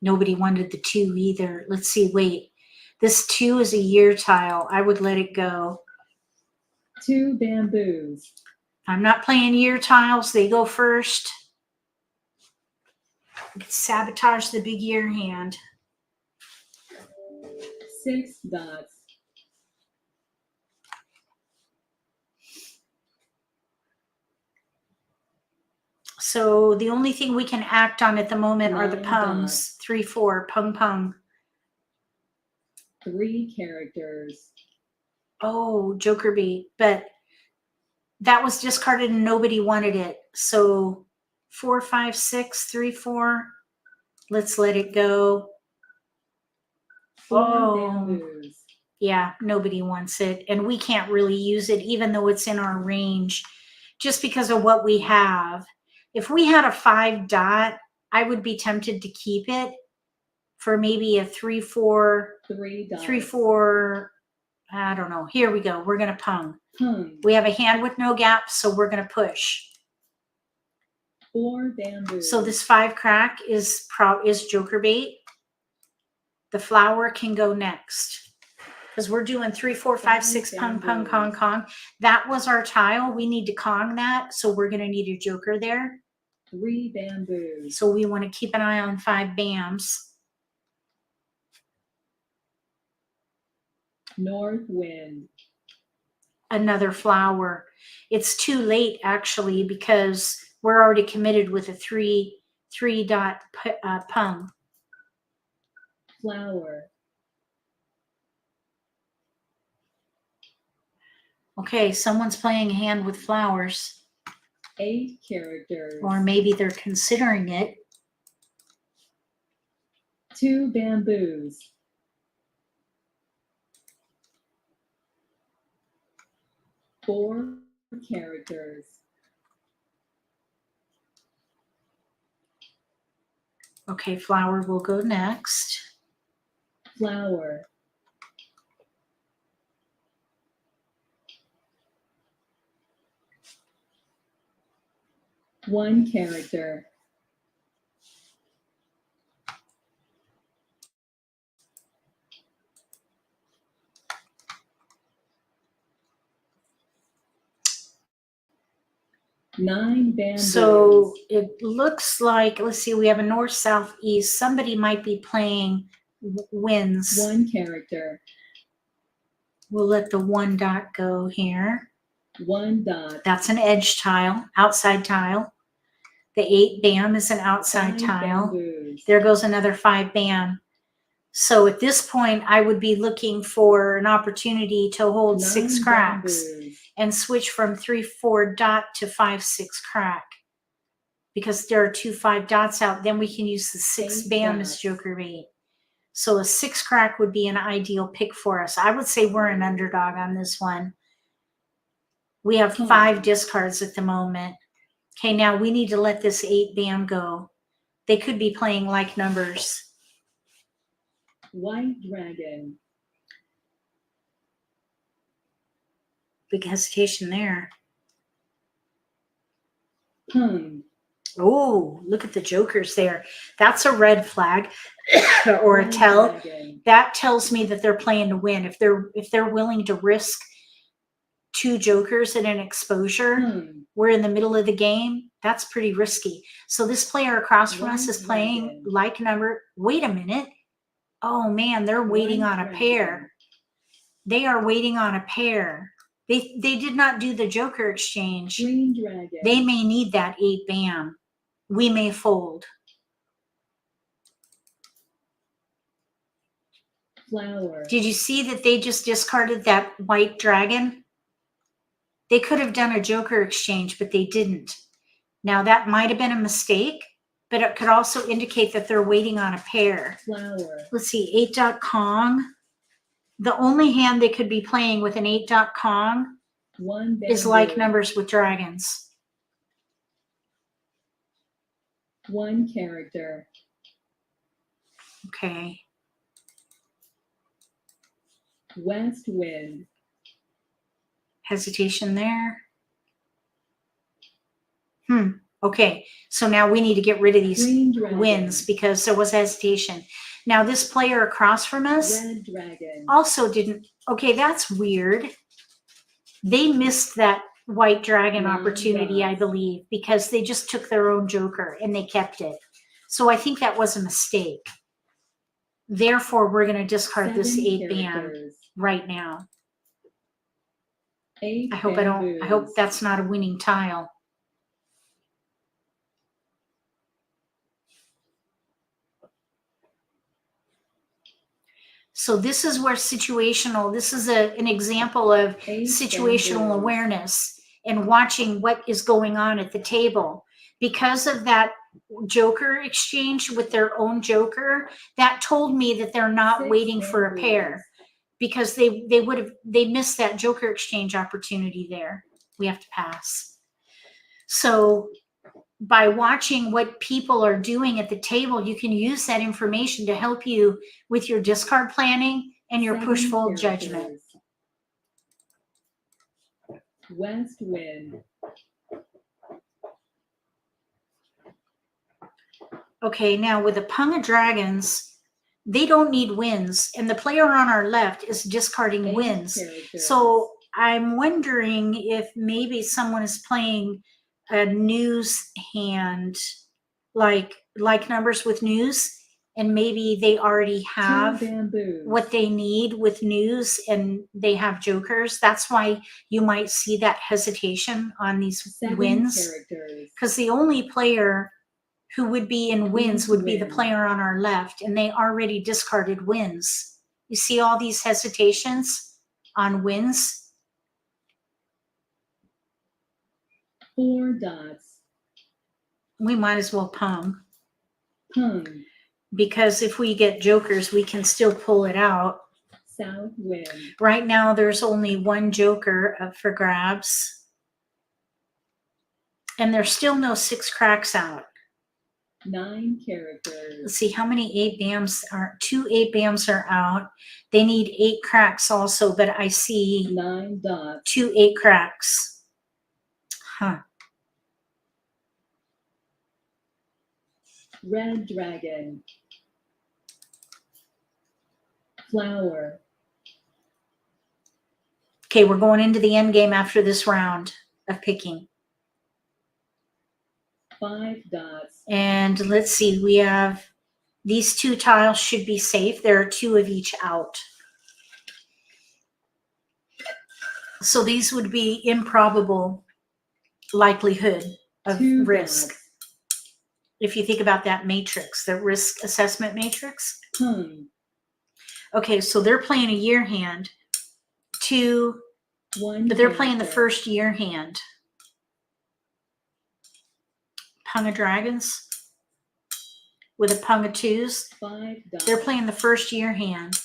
S1: Nobody wanted the 2 either. Let's see. Wait. This 2 is a year tile. I would let it go.
S2: 2 bamboos.
S1: I'm not playing year tiles. They go first. Sabotage the big year hand.
S2: 6 dots.
S1: So the only thing we can act on at the moment are the
S2: 9
S1: pungs.
S2: dots.
S1: 3, 4, pung, pung.
S2: 3 characters.
S1: Oh, joker beat. But that was discarded and nobody wanted it. So 4, 5, 6, 3, 4. Let's let it go.
S2: 4
S1: Oh.
S2: bamboos.
S1: Yeah, nobody wants it. And we can't really use it, even though it's in our range, just because of what we have. If we had a 5 dot, I would be tempted to keep it for maybe a 3, 4,
S2: 3 dots.
S1: 3, 4. I don't know. Here we go. We're going to pung.
S2: Pung.
S1: We have a hand with no gaps, so we're going to push.
S2: 4 bamboos.
S1: So this 5 crack is joker bait. The flower can go next. Because we're doing 3, 4, 5, 6, pung, pung, kong, kong. That was our tile. We need to kong that. So we're going to need a joker there.
S2: 3 bamboos.
S1: So we want to keep an eye on 5 bams.
S2: North wind.
S1: Another flower. It's too late, actually, because we're already committed with a 3 dot pung.
S2: Flower.
S1: Okay, someone's playing a hand with flowers.
S2: 8 characters.
S1: Or maybe they're considering it.
S2: 2 bamboos. 4 characters.
S1: Okay, flower will go next.
S2: Flower. 1 character. Nine bamboos.
S1: So it looks like, let's see, we have a north, south, east. Somebody might be playing winds.
S2: 1 character.
S1: We'll let the 1 dot go here.
S2: 1 dot.
S1: That's an edge tile, outside tile. The 8 bam is an outside
S2: 5
S1: tile.
S2: bamboos.
S1: There goes another 5 bam. So at this point, I would be looking for an opportunity to hold
S2: 9
S1: 6 cracks
S2: bamboos.
S1: and switch from 3, 4 dot to 5, 6 crack. Because there are 2 5 dots out, then we can use the 6
S2: 8
S1: bam as
S2: dots.
S1: joker bait. So a 6 crack would be an ideal pick for us. I would say we're an underdog on this one. We have 5 discards at the moment. Okay, now we need to let this 8 bam go. They could be playing like numbers.
S2: White dragon.
S1: Big hesitation there.
S2: Pung.
S1: Oh, look at the jokers there. That's a red flag or a
S2: White
S1: tell.
S2: dragon.
S1: That tells me that they're playing to win. If they're willing to risk 2 jokers at an exposure,
S2: Pung.
S1: we're in the middle of the game. That's pretty risky. So this player across from us
S2: One
S1: is playing
S2: dragon.
S1: like number. Wait a minute. Oh man, they're waiting
S2: One
S1: on a
S2: dragon.
S1: pair. They are waiting on a pair. They did not do the joker exchange.
S2: Green dragon.
S1: They may need that 8 bam. We may fold.
S2: Flower.
S1: Did you see that they just discarded that white dragon? They could have done a joker exchange, but they didn't. Now that might have been a mistake, but it could also indicate that they're waiting on a pair.
S2: Flower.
S1: Let's see, 8 Kong. The only hand they could be playing with an 8 Kong
S2: One bamboo.
S1: is like numbers with dragons.
S2: One character.
S1: Okay.
S2: West wind.
S1: Hesitation there. Okay, so now we need to get rid of these
S2: Green dragon.
S1: wins because there was hesitation. Now this player across from us
S2: Red dragon.
S1: also didn't. Okay, that's weird. They missed that white dragon
S2: Nine
S1: opportunity, I
S2: dots.
S1: believe, because they just took their own joker and they kept it. So I think that was a mistake. Therefore, we're going to discard this
S2: 7
S1: 8 bam
S2: characters.
S1: right now.
S2: 8
S1: I hope I hope
S2: bamboos.
S1: that's not a winning tile. So this is where situational, this is an example of
S2: 8
S1: situational
S2: bamboos.
S1: awareness and watching what is going on at the table. Because of that joker exchange with their own joker, that told me that they're not
S2: 6
S1: waiting for a
S2: bamboos.
S1: pair because they missed that joker exchange opportunity there. We have to pass. So by watching what people are doing at the table, you can use that information to help you with your discard planning and your
S2: 7
S1: push-fold
S2: characters.
S1: judgment.
S2: West wind.
S1: Okay, now with a Pung of Dragons, they don't need wins, and the player on our left is discarding
S2: 8
S1: wins.
S2: characters.
S1: So I'm wondering if maybe someone is playing a news hand, like numbers with news, and maybe they already
S2: 2
S1: have
S2: bamboos.
S1: what they need with news and they have jokers. That's why you might see that hesitation on these
S2: 7
S1: wins,
S2: characters.
S1: because the only player who would be in wins would be the
S2: Win.
S1: player on our left, and they already discarded wins. You see all these hesitations on wins?
S2: 4 dots.
S1: We might as well Pung,
S2: Pung.
S1: because if we get jokers, we can still pull it out.
S2: South wind.
S1: Right now, there's only one joker up for grabs, and there's still no 6 cracks out.
S2: 9 characters.
S1: Let's see how many 8 bams are. 2 8 bams are out. They need 8 cracks also, but I see
S2: 9 dots.
S1: 2 8 cracks. Huh.
S2: Red dragon. Flower.
S1: Okay, we're going into the end game after this round of picking.
S2: 5 dots.
S1: And let's see, we have these 2 tiles should be safe. There are 2 of each out. So these would be improbable likelihood of
S2: 2
S1: risk.
S2: dots.
S1: If you think about that matrix, the risk assessment matrix.
S2: Pung.
S1: Okay, so they're playing a year hand. 2,
S2: 1
S1: but they're playing the
S2: character.
S1: first year hand. Pung of Dragons with a Pung of 2s.
S2: 5 dots.
S1: They're playing the first year hand.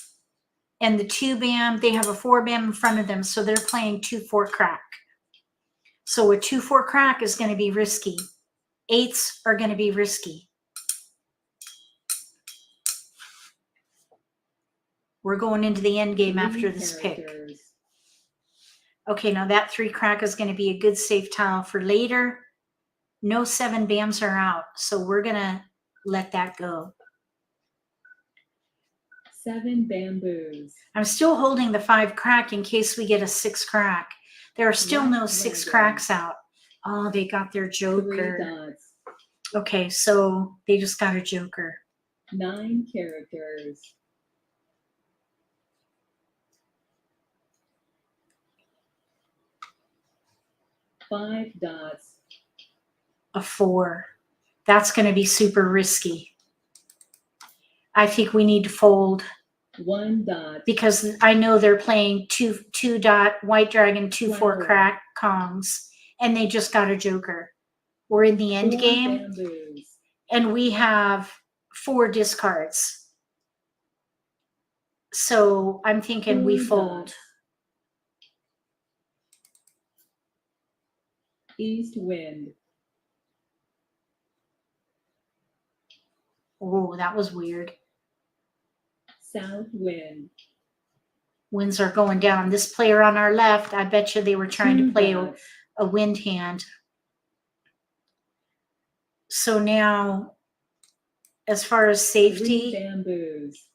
S1: And the 2 bam, they have a 4 bam in front of them, so they're playing 2 4 crack. So a 2 4 crack is going to be risky. 8s are going to be risky. We're going into the end game
S2: 3
S1: after this pick.
S2: characters.
S1: Okay, now that 3 crack is going to be a good safe tile for later. No 7 bams are out, so we're going to let that go.
S2: 7 bamboos.
S1: I'm still holding the 5 crack in case we get a 6 crack. There are still no 6
S2: dragon.
S1: cracks out. Oh, they got their
S2: 3
S1: joker.
S2: dots.
S1: Okay, so they just got a joker.
S2: 9 characters. 5 dots.
S1: A 4. That's going to be super risky. I think we need to fold
S2: 1 dot.
S1: because I know they're playing two dot white dragon, 2-4
S2: Flower.
S1: crack Kongs, and they just got a joker. We're in the end
S2: 4
S1: game,
S2: bamboos.
S1: and we have 4 discards. So I'm thinking we
S2: 4
S1: fold.
S2: dots. East wind.
S1: Oh, that was weird.
S2: South wind.
S1: Winds are going down. This player on our left, I bet you they were trying
S2: 2
S1: to play
S2: dots.
S1: a wind hand. So now, as far as
S2: 3
S1: safety,
S2: bamboos.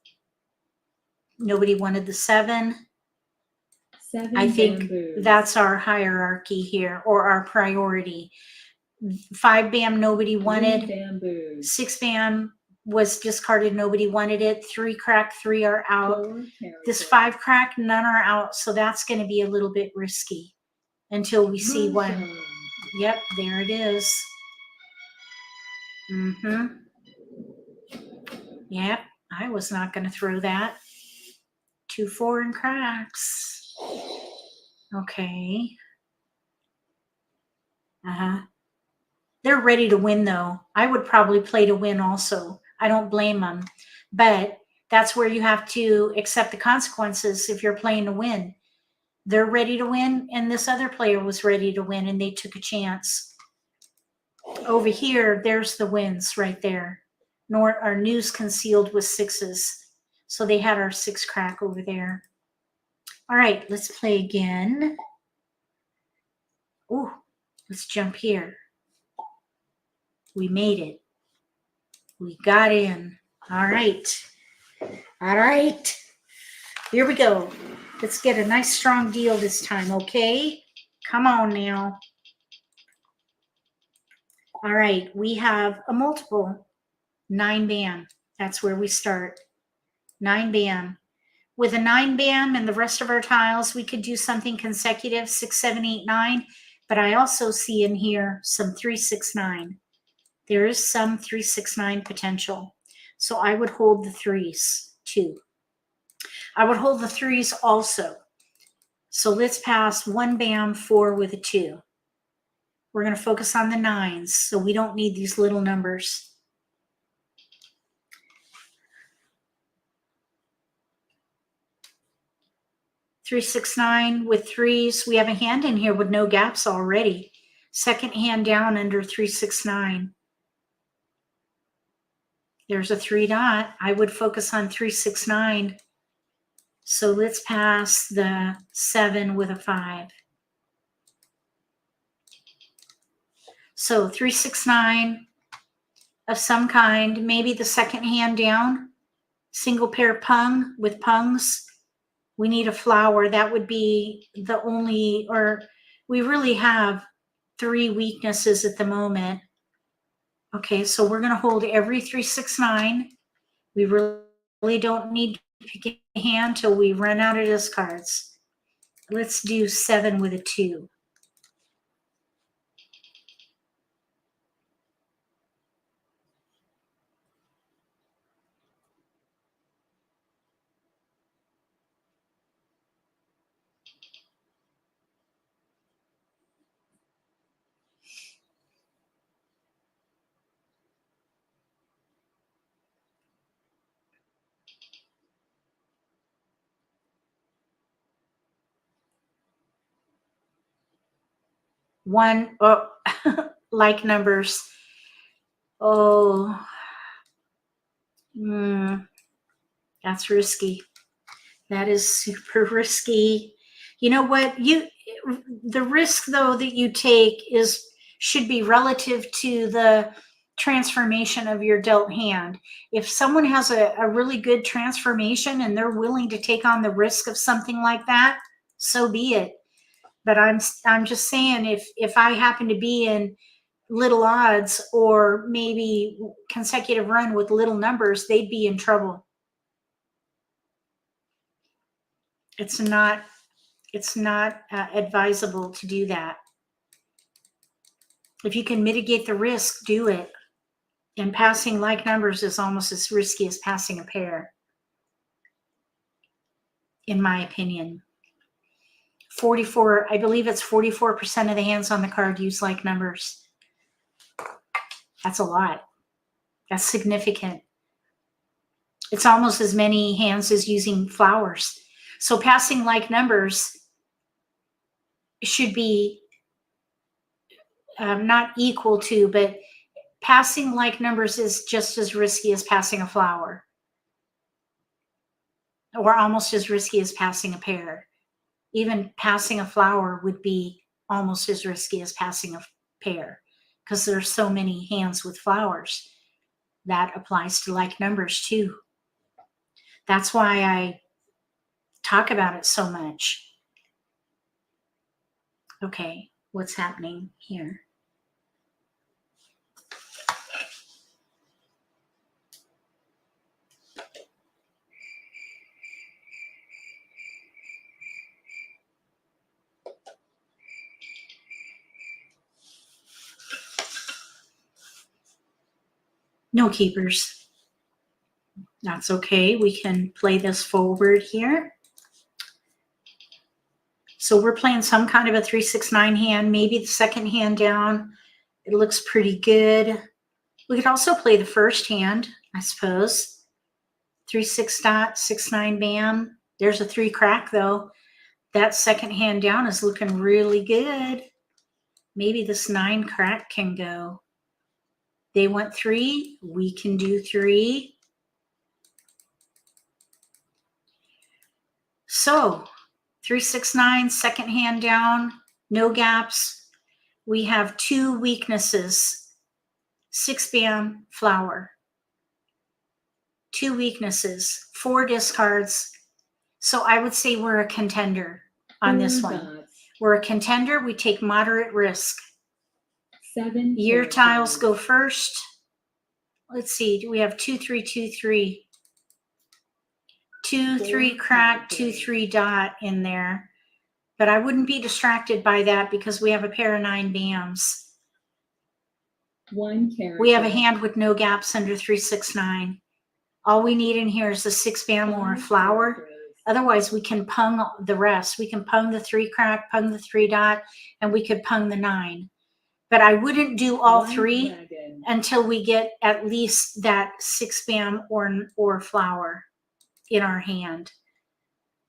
S1: nobody wanted the 7.
S2: 7
S1: I think
S2: bamboos.
S1: that's our hierarchy here, or our priority. 5 bam, nobody
S2: 3
S1: wanted.
S2: bamboos.
S1: 6 bam was discarded, nobody wanted it. 3 crack, 3 are out.
S2: 4
S1: This
S2: characters.
S1: 5 crack, none are out. So that's going to be a little bit risky until we see one.
S2: Mahjong.
S1: Yep, there it is. Yep, I was not going to throw that. 2 4 and cracks. Okay. They're ready to win, though. I would probably play to win also. I don't blame them. But that's where you have to accept the consequences if you're playing to win. They're ready to win, and this other player was ready to win, and they took a chance. Over here, there's the wins right there. Our news concealed with 6s. So they had our 6 crack over there. All right, let's play again. Ooh, let's jump here. We made it. We got in. All right. All right. Here we go. Let's get a nice strong deal this time, okay? Come on now. All right, we have a multiple. 9 bam. That's where we start. 9 bam. With a 9 bam and the rest of our tiles, we could do something consecutive, 6, 7, 8, 9. But I also see in here some 3, 6, 9. There is some 3, 6, 9 potential. So I would hold the 3s too. I would hold the 3s also. So let's pass 1 bam, 4 with a 2. We're going to focus on the 9s, so we don't need these little numbers. Three, 6, 9 with 3s. We have a hand in here with no gaps already. Second hand down under 3, 6, 9. There's a 3 dot. I would focus on 3, 6, 9. So let's pass the 7 with a 5. So 3, 6, 9 of some kind, maybe the second hand down, single pair pung with pungs. We need a flower. That would be the only, or we really have 3 weaknesses at the moment. Okay, so we're going to hold every 3, 6, 9. We really don't need to pick a hand till we run out of discards. Let's do 7 with a 2. One, oh, like numbers. Oh, that's risky. That is super risky. You know what? The risk though that you take should be relative to the transformation of your dealt hand. If someone has a really good transformation and they're willing to take on the risk of something like that, so be it. But I'm just saying, if I happen to be in little odds or maybe consecutive run with little numbers, they'd be in trouble. It's not advisable to do that. If you can mitigate the risk, do it. And passing like numbers is almost as risky as passing a pair, in my opinion. 44, I believe it's 44% of the hands on the card use like numbers. That's a lot. That's significant. It's almost as many hands as using flowers. So passing like numbers should be not equal to, but passing like numbers is just as risky as passing a flower, or almost as risky as passing a pair. Even passing a flower would be almost as risky as passing a pair, because there's so many hands with flowers. That applies to like numbers too. That's why I talk about it so much. Okay, what's happening here? No keepers. That's okay. We can play this forward here. So we're playing some kind of a 3-6-9 hand, maybe the second hand down. It looks pretty good. We could also play the first hand, I suppose. 3-6 dot, 6-9 bam. There's a 3 crack though. That second hand down is looking really good. Maybe this 9 crack can go. They went 3, we can do 3. So 3-6-9, second hand down, no gaps. We have 2 weaknesses. 6 bam, flower. 2 weaknesses, 4 discards. So I would say we're a contender on this one. We're a contender. We take moderate risk.
S2: 7
S1: Year
S2: characters.
S1: tiles go first. Let's see. We have 2-3-2-3. 2-3 crack, 2-3 dot in there. But I wouldn't be distracted by that because we have a pair of 9 bams.
S2: 1 character.
S1: We have a hand with no gaps under 3-6-9. All we need in here is a 6 bam or a
S2: 5
S1: flower.
S2: characters.
S1: Otherwise, we can pung the rest. We can pung the 3 crack, pung the 3 dot, and we could pung the 9. But I wouldn't do all
S2: 1
S1: 3
S2: dragon.
S1: until we get at least that 6 bam or flower in our hand.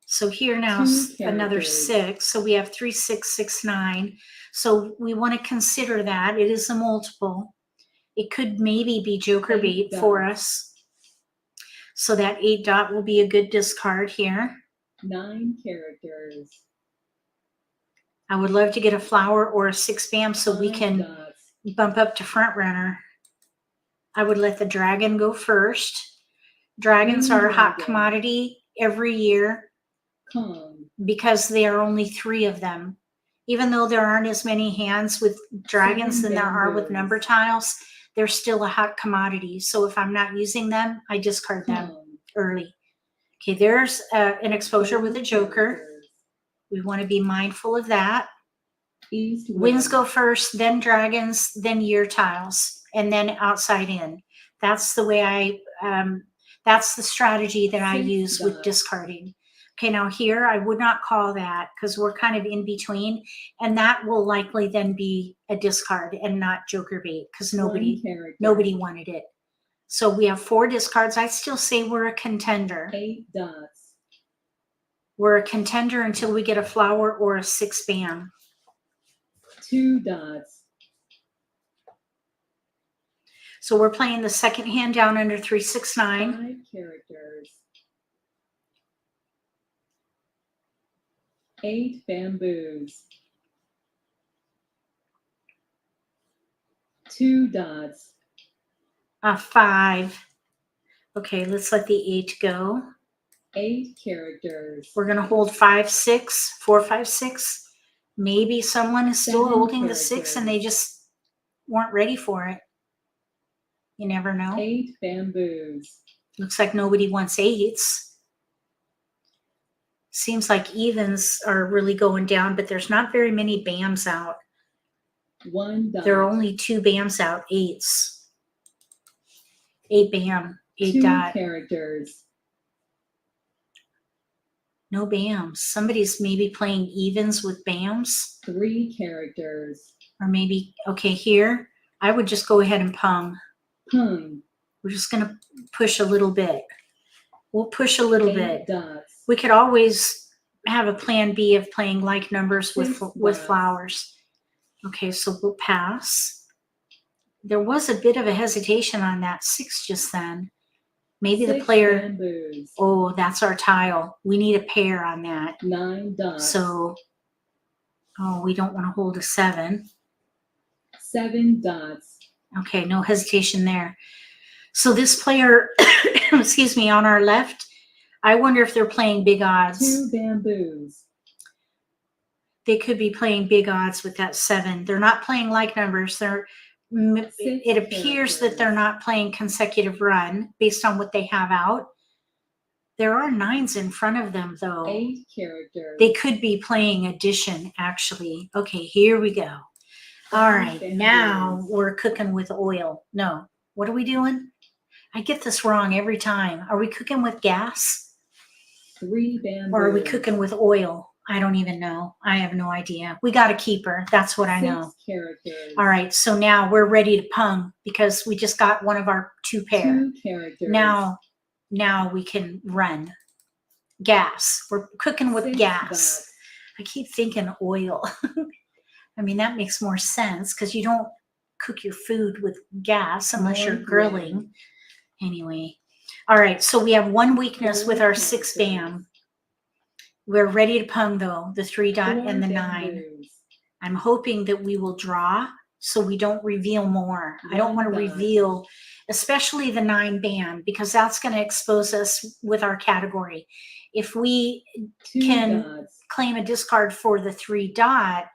S1: So here now
S2: 2
S1: another
S2: characters.
S1: 6. So we have 3-6-6-9. So we want to consider that. It is a multiple. It could maybe be joker
S2: 8
S1: bait
S2: dots.
S1: for us. So that 8 dot will be a good discard here.
S2: 9 characters.
S1: I would love to get a flower or a 6 bam so we
S2: 5
S1: can
S2: dots.
S1: bump up to front runner. I would let the dragon go first. Dragons
S2: Green
S1: are a hot
S2: dragon.
S1: commodity every year
S2: Kong.
S1: because there are only 3 of them. Even though there aren't as many hands with dragons
S2: 7
S1: than there are with
S2: bamboos.
S1: number tiles, they're still a hot commodity. So if I'm not using them, I discard them
S2: Kong.
S1: early. Okay, there's an exposure
S2: 4
S1: with a joker.
S2: characters.
S1: We want to be mindful of that.
S2: East
S1: Winds
S2: wind.
S1: go first, then dragons, then year tiles, and then outside in. That's the way that's the strategy that I
S2: 6
S1: use with
S2: dots.
S1: discarding. Okay, now here I would not call that because we're kind of in between, and that will likely then be a discard and not joker bait because
S2: 1
S1: nobody
S2: character.
S1: wanted it. So we have 4 discards. I'd still say we're a contender.
S2: 8 dots.
S1: We're a contender until we get a flower or a 6 bam.
S2: 2 dots.
S1: So we're playing the second hand down under 3-6-9.
S2: 5 characters. 8 bamboos. 2 dots.
S1: 5. Okay, let's let the 8 go.
S2: 8 characters.
S1: We're going to hold 5-6, 4-5-6. Maybe someone is still
S2: 7
S1: holding the 6 and they
S2: characters.
S1: just weren't ready for it. You never know.
S2: 8 bamboos.
S1: Looks like nobody wants 8s. Seems like evens are really going down, but there's not very many BAMs out.
S2: 1 dot.
S1: There are only 2 BAMs out, 8s. 8 BAM, 8
S2: 2
S1: dot.
S2: characters.
S1: No BAMs. Somebody's maybe playing evens with BAMs.
S2: 3 characters.
S1: Or maybe, okay, here, I would just go ahead and pung.
S2: Pung.
S1: We're just going to push a little bit. We'll push a little
S2: 8
S1: bit.
S2: dots.
S1: We could always have a plan B of playing like numbers with
S2: 6
S1: with
S2: dots.
S1: flowers. Okay, so we'll pass. There was a bit of a hesitation on that 6 just then. Maybe the
S2: 6
S1: player,
S2: bamboos.
S1: oh, that's our tile. We need a pair on that.
S2: 9 dots.
S1: So, oh, we don't want to hold a 7.
S2: 7 dots.
S1: Okay, no hesitation there. So this player, excuse me, on our left, I wonder if they're playing big odds.
S2: 2 bamboos.
S1: They could be playing big odds with that 7. They're not playing like numbers. It appears that they're not playing consecutive run based on what they have out. There are 9s in front of them, though.
S2: 8 characters.
S1: They could be playing addition, actually. Okay, here we go. All right, now we're cooking with oil. No, what are we doing? I get this wrong every time. Are we cooking with gas?
S2: 3 bamboos.
S1: Or are we cooking with oil? I don't even know. I have no idea. We got a keeper. That's what I know.
S2: 6 characters.
S1: All right, so now we're ready to pung because we just got one of our 2 pair.
S2: 2 characters.
S1: Now we can run. Gas. We're cooking with
S2: 6
S1: gas.
S2: dots.
S1: I keep thinking oil. I mean, that makes more sense because you don't cook your food with gas unless you're
S2: More
S1: grilling.
S2: bread.
S1: Anyway. All right, so we have one weakness
S2: 4
S1: with our
S2: characters.
S1: 6 BAM. We're ready to pung, though, the 3 dot
S2: 4
S1: and the 9.
S2: bamboos.
S1: I'm hoping that we will draw so we don't reveal more. I don't
S2: 1
S1: want to
S2: dot.
S1: reveal, especially the 9 BAM, because that's going to expose us with our category. If we
S2: 2
S1: can
S2: dots.
S1: claim a discard for the 3 dot,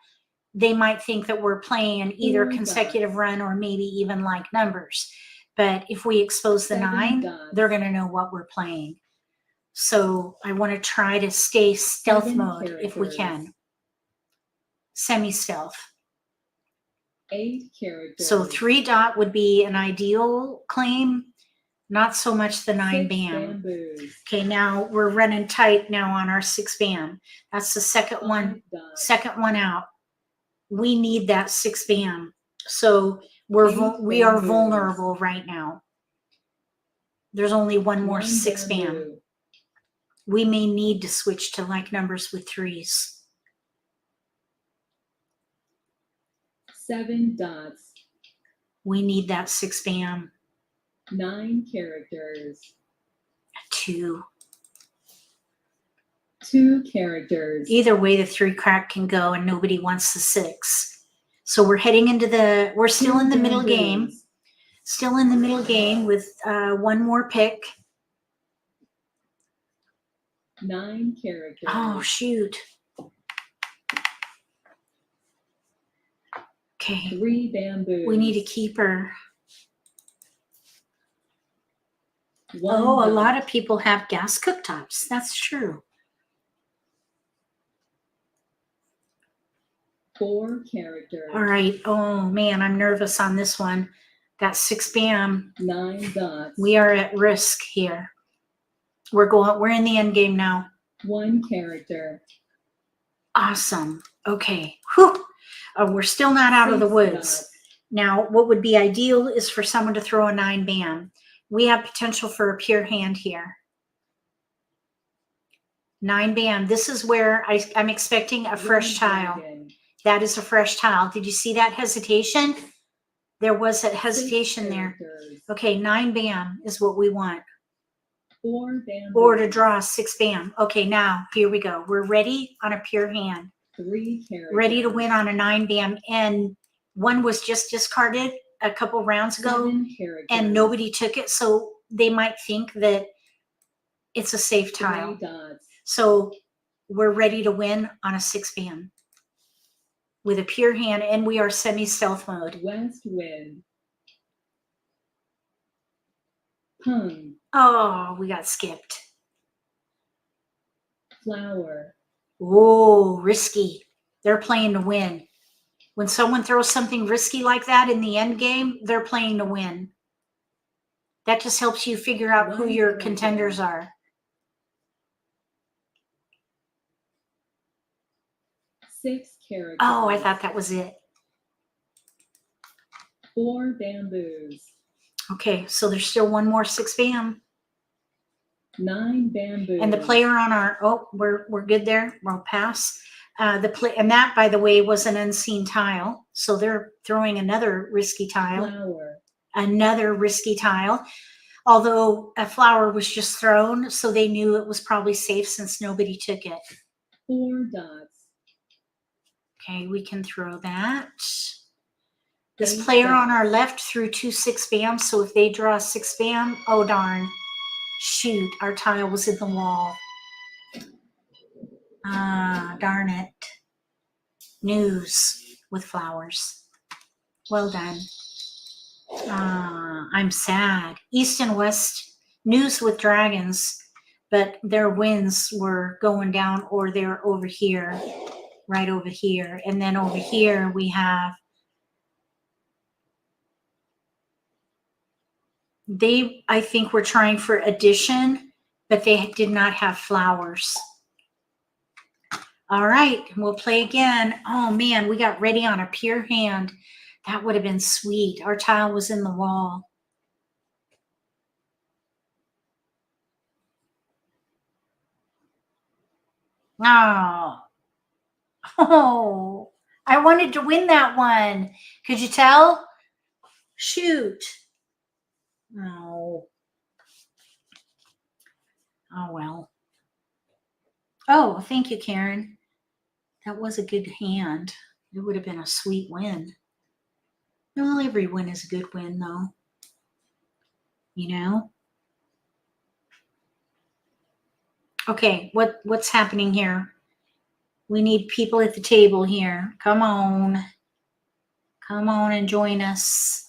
S1: they might think that we're playing either
S2: 4
S1: consecutive
S2: dots.
S1: run or maybe even like numbers. But if we expose the
S2: 7
S1: 9,
S2: dots.
S1: they're going to know what we're playing. So I want to try to stay stealth
S2: 7
S1: mode if we
S2: characters.
S1: can. Semi-stealth.
S2: 8 characters.
S1: So 3 dot would be an ideal claim, not so much the 9
S2: 6
S1: BAM.
S2: bamboos.
S1: Okay, now we're running tight now on our 6 BAM. That's the second
S2: 5
S1: one,
S2: dots.
S1: second one out. We need that 6 BAM. So we are
S2: bamboos.
S1: vulnerable right now. There's only one more
S2: 1
S1: 6 BAM.
S2: bamboo.
S1: We may need to switch to like numbers with 3s.
S2: 7 dots.
S1: We need that 6 BAM.
S2: 9 characters.
S1: 2.
S2: 2 characters.
S1: Either way, the 3 crack can go and nobody wants the 6. So we're heading into we're still
S2: 2
S1: in the middle game.
S2: bamboos.
S1: Still in the middle game with one more pick.
S2: 9 characters.
S1: Oh, shoot. Okay.
S2: 3 bamboos.
S1: We need a keeper.
S2: 1
S1: Oh, a
S2: dot.
S1: lot of people have gas cooktops. That's true.
S2: 4 characters.
S1: All right. Oh, man, I'm nervous on this one. That 6 BAM.
S2: 9 dots.
S1: We are at risk here. We're in the end game now.
S2: 1 character.
S1: Awesome. Okay. Whew. We're still not out of the
S2: 6
S1: woods.
S2: dots.
S1: Now, what would be ideal is for someone to throw a 9 BAM. We have potential for a pure hand here. 9 BAM. This is where I'm expecting a fresh
S2: 1
S1: tile.
S2: dragon.
S1: That is a fresh tile. Did you see that hesitation? There was that
S2: 6
S1: hesitation there.
S2: characters.
S1: Okay, 9 BAM is what we want.
S2: 4 bamboos.
S1: Or to draw 6 BAM. Okay, now, here we go. We're ready on a pure hand.
S2: 3 characters.
S1: Ready to win on a 9 BAM. And one was just discarded a couple rounds ago.
S2: 7 characters.
S1: And nobody took it, so they might think that it's a safe
S2: 3
S1: tile.
S2: dots.
S1: So we're ready to win on a 6 BAM. with a pure hand, and we are semi-stealth mode.
S2: West wind. Pung.
S1: Oh, we got skipped.
S2: Flower.
S1: Whoa, risky. They're playing to win. When someone throws something risky like that in the end game, they're playing to win. That just helps you figure out who your contenders are.
S2: 6 characters.
S1: Oh, I thought that was it.
S2: 4 bamboos.
S1: Okay, so there's still one more 6 bam.
S2: 9 bamboos.
S1: And the player on our, oh, we're good there. We'll pass. And that, by the way, was an unseen tile. So they're throwing another risky tile.
S2: Flower.
S1: Another risky tile. Although a flower was just thrown, so they knew it was probably safe since nobody took it.
S2: 4 dots.
S1: Okay, we can throw that. This
S2: 8
S1: player on
S2: dots.
S1: our left threw 2 6 bam, so if they draw a 6 bam, oh darn. Shoot, our tile was in the wall. Ah, darn it. News with flowers. Well done. I'm sad. East and West, news with dragons, but their winds were going down, or they're over here, right over here. And then over here we have, they, I think, were trying for addition, but they did not have flowers. All right, we'll play again. Oh man, we got ready on a pure hand. That would have been sweet. Our tile was in the wall. Oh, I wanted to win that one. Could you tell? Shoot. Oh. Oh, well. Oh, thank you, Karen. That was a good hand. It would have been a sweet win. Well, every win is a good win, though. You know? Okay, what's happening here? We need people at the table here. Come on. Come on and join us.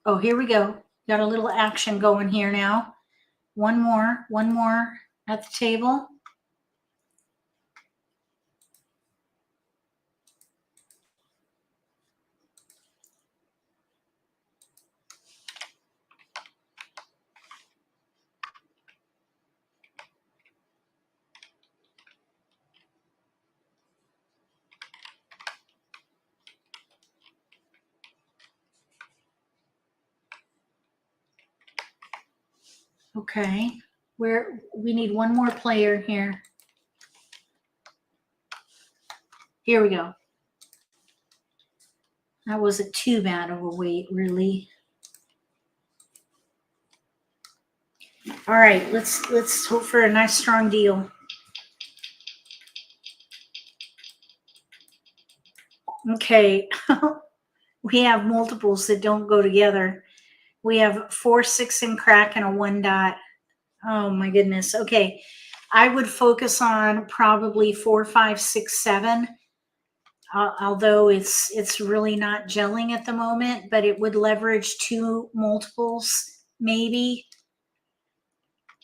S1: Oh, here we go. Got a little action going here now. One more at the table. Okay, we need one more player here. Here we go. That wasn't too bad of a wait, really. All right, let's hope for a nice strong deal. Okay, we have multiples that don't go together. We have 4, 6 and crack and a 1 dot. Oh my goodness. Okay, I would focus on probably 4, 5, 6, 7. Although it's really not gelling at the moment, but it would leverage 2 multiples maybe.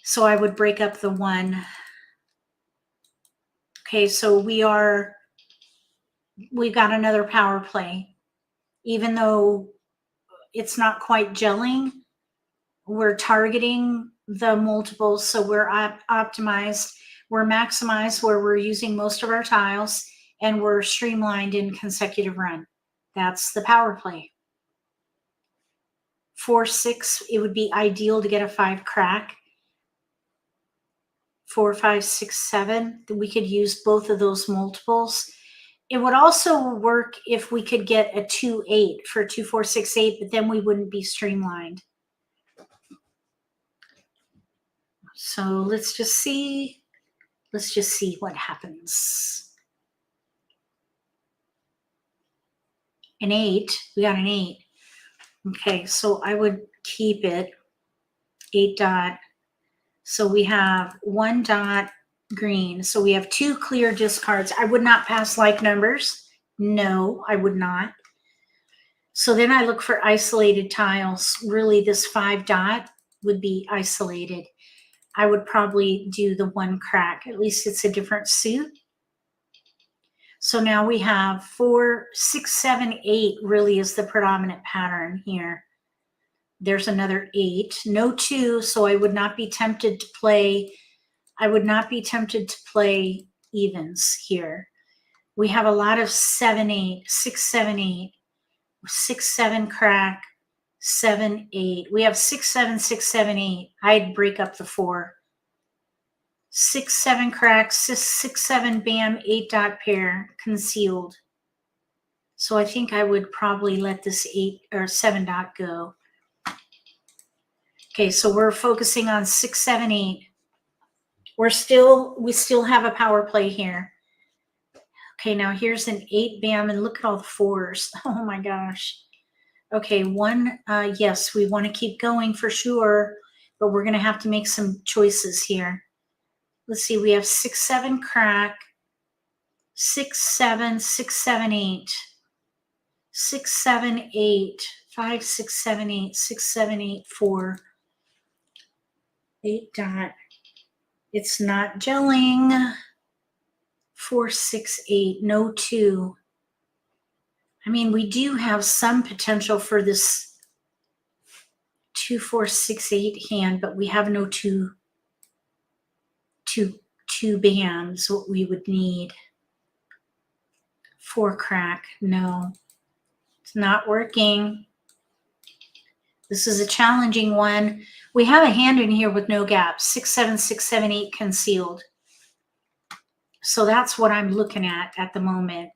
S1: So I would break up the 1. Okay, so we've got another power play. Even though it's not quite gelling, we're targeting the multiples, so we're optimized, we're maximized where we're using most of our tiles, and we're streamlined in consecutive run. That's the power play. 4, 6, it would be ideal to get a 5 crack. 4, 5, 6, 7, we could use both of those multiples. It would also work if we could get a 2, 8 for 2, 4, 6, 8, but then we wouldn't be streamlined. So let's just see. Let's just see what happens. An 8. We got an 8. Okay, so I would keep it 8 dot. So we have 1 dot green. So we have 2 clear discards. I would not pass like numbers. No, I would not. So then I look for isolated tiles. Really, this 5 dot would be isolated. I would probably do the 1 crack. At least it's a different suit. So now we have 4, 6, 7, 8 really is the predominant pattern here. There's another 8, no 2, so I would not be tempted to play. I would not be tempted to play evens here. We have a lot of 7, 8, 6, 7, 8, 6, 7 crack, 7, 8. We have 6, 7, 6, 7, 8. I'd break up the 4. 6, 7 cracks, 6, 7 bam, 8 dot pair concealed. So I think I would probably let this 8 or 7 dot go. Okay, so we're focusing on 6, 7, 8. We still have a power play here. Okay, now here's an 8 bam, and look at all the 4s. Oh my gosh. Okay, 1, yes, we want to keep going for sure, but we're going to have to make some choices here. Let's see, we have 6, 7 crack, 6, 7, 6, 7, 8, 6, 7, 8, 5, 6, 7, 8, 6, 7, 8, 4, 8 dot. It's not gelling. 4, 6, 8, no 2. I mean, we do have some potential for this 2, 4, 6, 8 hand, but we have no 2 bams, what we would need. 4 crack, no, it's not working. This is a challenging one. We have a hand in here with no gaps, 6, 7, 6, 7, 8 concealed. So that's what I'm looking at the moment.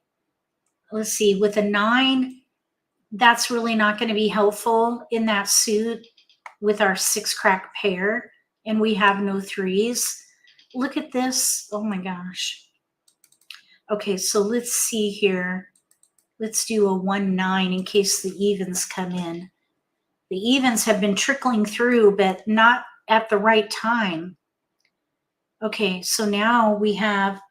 S1: Let's see, with a 9, that's really not going to be helpful in that suit with our 6 crack pair, and we have no 3s. Look at this. Oh my gosh. Okay, so let's see here. Let's do a 1, 9 in case the evens come in. The evens have been trickling through, but not at the right time. Okay, so now we have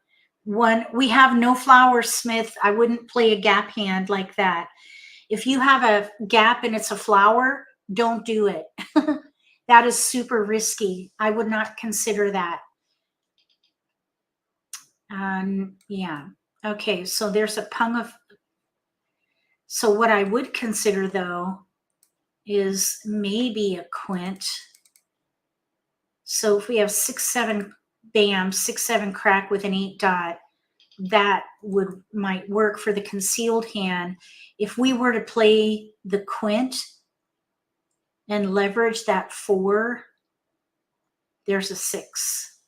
S1: 1. We have no flower, Smith. I wouldn't play a gap hand like that. If you have a gap and it's a flower, don't do it. That is super risky. I would not consider that. Yeah. Okay, so there's a pung of. So what I would consider though is maybe a quint. So if we have 6, 7 bam, 6, 7 crack with an 8 dot, that might work for the concealed hand. If we were to play the quint and leverage that 4, there's a 6.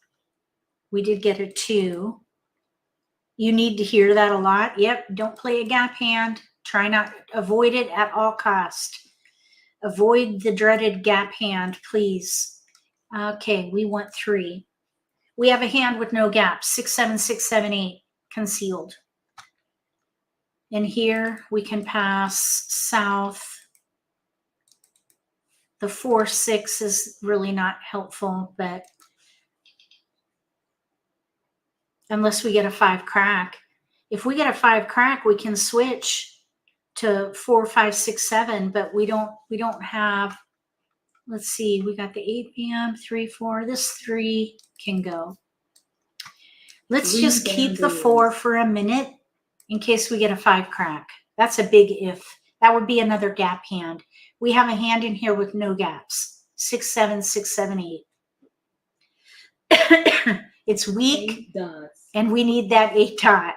S1: We did get a 2. You need to hear that a lot. Yep, don't play a gap hand. Try not, avoid it at all cost. Avoid the dreaded gap hand, please. Okay, we want 3. We have a hand with no gaps, 6, 7, 6, 7, 8, concealed. And here we can pass south. The 4, 6 is really not helpful, but unless we get a 5 crack. If we get a 5 crack, we can switch to 4, 5, 6, 7, but we don't have, let's see, we got the 8 bam, 3, 4, this 3 can go. Let's just keep the 4 for a minute in case we get a 5 crack. That's a big if. That would be another gap hand. We have a hand in here with no gaps, 6, 7, 6, 7, 8. It's weak, and we need that 8 dot.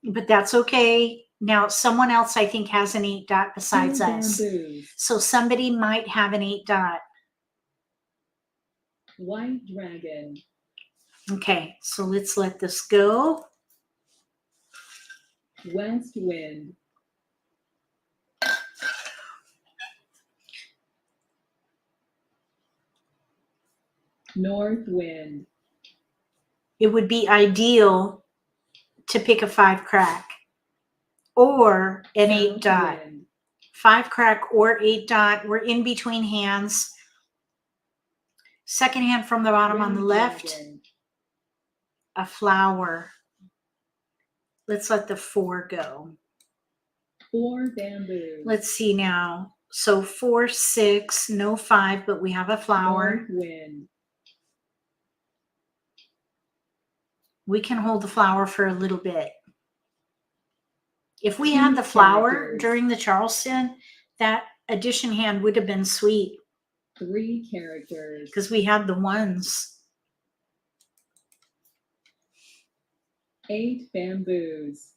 S1: But that's okay. Now, someone else, I think, has an 8 dot besides us. So somebody might have an 8 dot.
S2: White dragon.
S1: Okay, so let's let this go.
S2: West wind. North wind.
S1: it would be ideal to pick a 5 crack or an 8
S2: south
S1: dot.
S2: wind,
S1: 5 crack or 8 dot. We're in between hands. Second hand from the bottom on the
S2: red
S1: left,
S2: dragon,
S1: a flower. Let's let the 4 go.
S2: 4 bamboos,
S1: Let's see now. So 4, 6, no 5, but we have a flower.
S2: north wind,
S1: We can hold the flower for a little bit. If we
S2: 2
S1: had the flower
S2: characters,
S1: during the Charleston, that addition hand would have been sweet
S2: 3 characters,
S1: because we had the ones.
S2: 8 bamboos,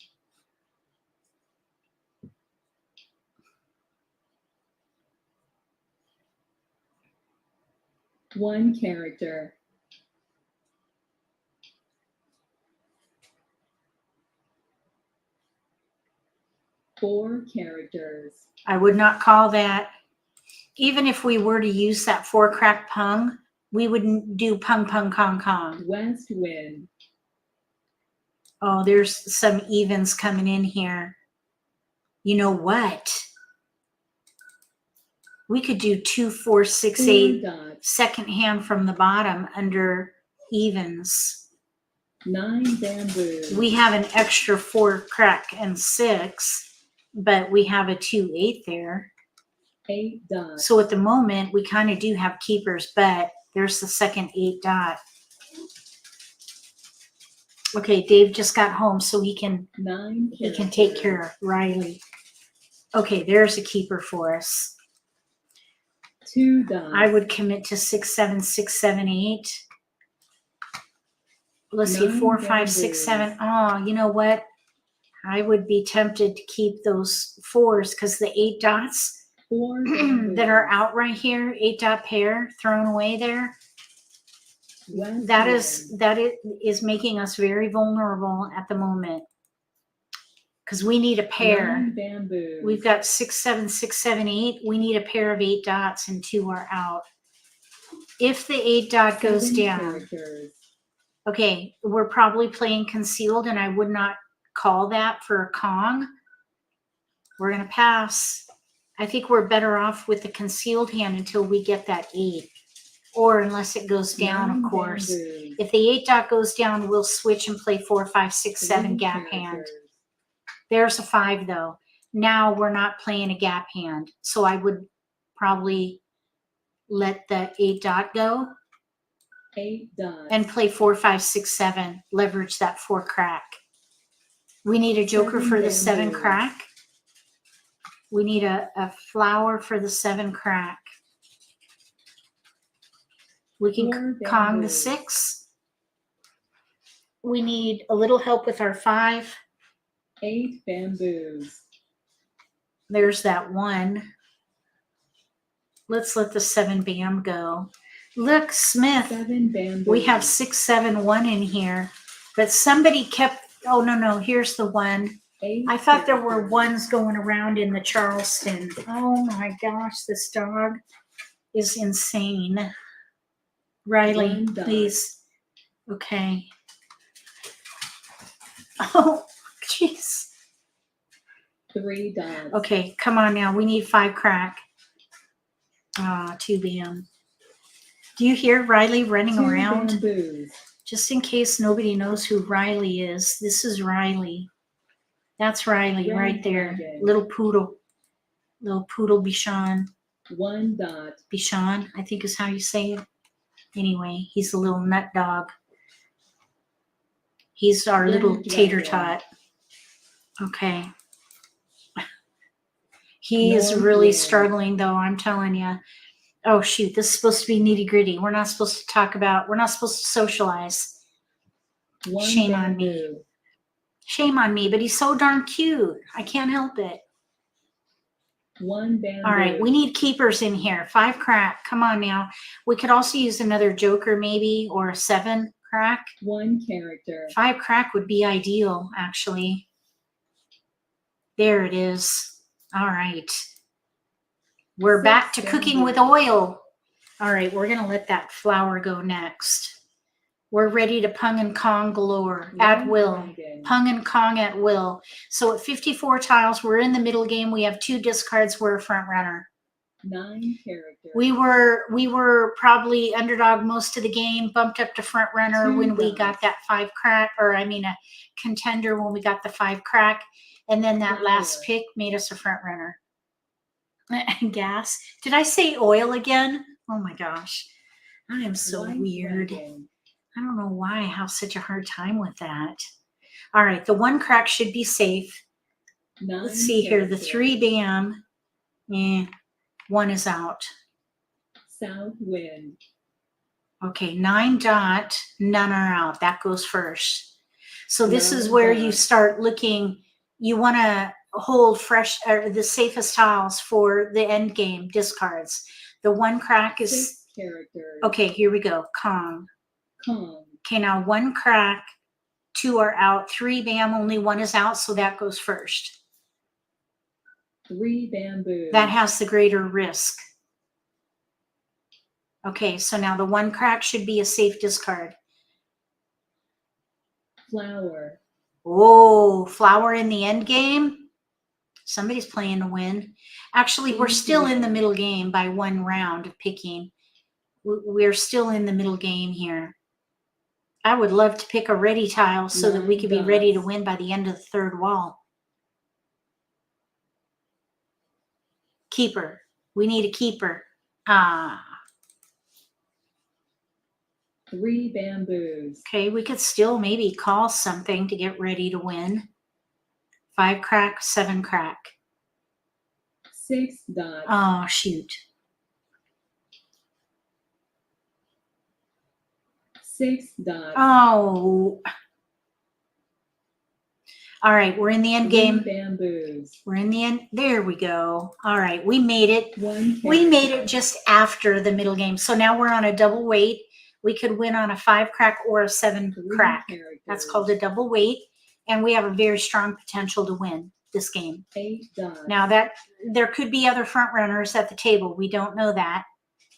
S2: 1 character, 4 characters,
S1: I would not call that. Even if we were to use that 4 crack pung, we wouldn't do pung pung kong kong.
S2: west wind,
S1: Oh, there's some evens coming in here. You know what? We could do 2, 4, 6,
S2: 4
S1: 8,
S2: dots,
S1: second hand from the bottom under evens.
S2: 9 bamboos,
S1: We have an extra 4 crack and 6, but we have a 2, 8 there.
S2: 8 dots,
S1: So at the moment, we kind of do have keepers, but there's the second 8 dot. Okay, Dave just got home, so he can
S2: 9
S1: take care of Riley. Okay, there's a keeper for us.
S2: 2 dots,
S1: I would commit to 6, 7, 6, 7, 8. Let's see,
S2: 9
S1: 4, 5, 6, 7. Oh, you know what? I would be tempted to keep those 4s because the 8 dots
S2: 4
S1: that are out right here, 8 dot pair thrown away there,
S2: west
S1: that
S2: wind,
S1: is making us very vulnerable at the moment because we need a pair.
S2: 9 bamboos,
S1: We've got 6, 7, 6, 7, 8. We need a pair of 8 dots and 2 are out. If the 8 dot goes
S2: 7
S1: down,
S2: characters,
S1: okay, we're probably playing concealed and I would not call that for a Kong. We're going to pass. I think we're better off with the concealed hand until we get that 8. Or unless it goes down,
S2: 9
S1: of course.
S2: bamboos,
S1: If the 8 dot goes down, we'll switch and play 4, 5, 6, 7
S2: 3
S1: gap hand.
S2: characters,
S1: There's a 5 though. Now we're not playing a gap hand. So I would probably let the 8 dot go
S2: 8 dots,
S1: and play 4, 5, 6, 7. Leverage that 4 crack. We need a joker
S2: 7
S1: for the 7
S2: bamboos,
S1: crack. We need a flower for the 7 crack. We can
S2: 4
S1: Kong the
S2: bamboos,
S1: 6. We need a little help with our 5.
S2: 8 bamboos,
S1: There's that 1. Let's let the 7 bam go. Look, Smith,
S2: 7 bamboos,
S1: we have 6, 7, 1 in here. But somebody kept, oh, no, here's the 1.
S2: 8
S1: I thought there were
S2: characters,
S1: 1s going around in the Charleston. Oh my gosh, this dog is insane. Riley,
S2: 1 dot,
S1: please. Okay. Oh, jeez.
S2: 3 dots,
S1: Okay, come on now. We need 5 crack. Ah, 2 bam. Do you hear Riley running
S2: 2
S1: around?
S2: bamboos,
S1: Just in case nobody knows who Riley is, this is Riley. That's Riley
S2: red
S1: right there.
S2: dragon,
S1: Little poodle. Little poodle Bichon.
S2: 1 dot,
S1: Bichon, I think is how you say it. Anyway, he's a little nut dog. He's our
S2: red
S1: little tater
S2: dragon,
S1: tot. Okay. He is
S2: north
S1: really
S2: wind,
S1: struggling though, I'm telling you. Oh shoot, this is supposed to be nitty-gritty. We're not supposed to talk about, we're not supposed to socialize.
S2: 1
S1: Shame on me.
S2: bamboo,
S1: Shame on me, but he's so darn cute. I can't help it.
S2: 1 bamboo,
S1: All right, we need keepers in here. 5 crack. Come on now. We could also use another joker maybe, or a 7 crack.
S2: 1 character,
S1: 5 crack would be ideal, actually. There it is. All right. We're
S2: 6
S1: back to cooking with
S2: bamboos,
S1: oil. All right, we're going to let that flower go next. We're ready to pung and kong galore at
S2: One
S1: will.
S2: dragon.
S1: Pung and kong at will. So at 54 tiles, we're in the middle game. We have 2 discards. We're a front runner.
S2: 9 characters.
S1: We were probably underdog most of the game, bumped up to front runner
S2: 2
S1: when we
S2: dots.
S1: got that 5 crack, or I mean a contender when we got the 5 crack. And then that last
S2: Flower.
S1: pick made us a front runner. Gas. Did I say oil again? Oh my gosh. I am so
S2: White
S1: weird.
S2: dragon.
S1: I don't know why I have such a hard time with that. All right, the 1 crack should be safe.
S2: 9
S1: Let's see here. The
S2: characters.
S1: 3 bam. 1 is out.
S2: South wind.
S1: Okay, 9 dot. None are out. That goes first. So this is
S2: 9
S1: where you
S2: dot.
S1: start looking. You want to hold fresh or the safest tiles for the end game discards. The 1 crack is
S2: 6 characters.
S1: okay. Here we go. Kong.
S2: Kong.
S1: Okay, now 1 crack, 2 are out. 3 bam, only 1 is out, so that goes first.
S2: 3 bamboo.
S1: That has the greater risk. Okay, so now the 1 crack should be a safe discard.
S2: Flower.
S1: Oh, flower in the end game. Somebody's playing to win. Actually, we're still in the middle game by 1 round of picking. We're still in the middle game here. I would love to pick a ready tile so that we
S2: 9
S1: could be ready to
S2: dots.
S1: win by the end of the 3rd wall. Keeper. We need a keeper.
S2: 3 bamboos.
S1: Okay, we could still maybe call something to get ready to win. 5 crack, 7 crack.
S2: 6 dots.
S1: Oh, shoot.
S2: 6 dots.
S1: Oh. All right, we're in the end
S2: 3
S1: game.
S2: bamboos.
S1: We're in the end. There we go. All right, we made it.
S2: 1
S1: We made
S2: character.
S1: it just after the middle game. So now we're on a double weight. We could win on a 5 crack or a 7
S2: 3
S1: crack.
S2: characters.
S1: That's called a double weight. And we have a very strong potential to win this game.
S2: 8 dots.
S1: Now that there could be other front runners at the table. We don't know that,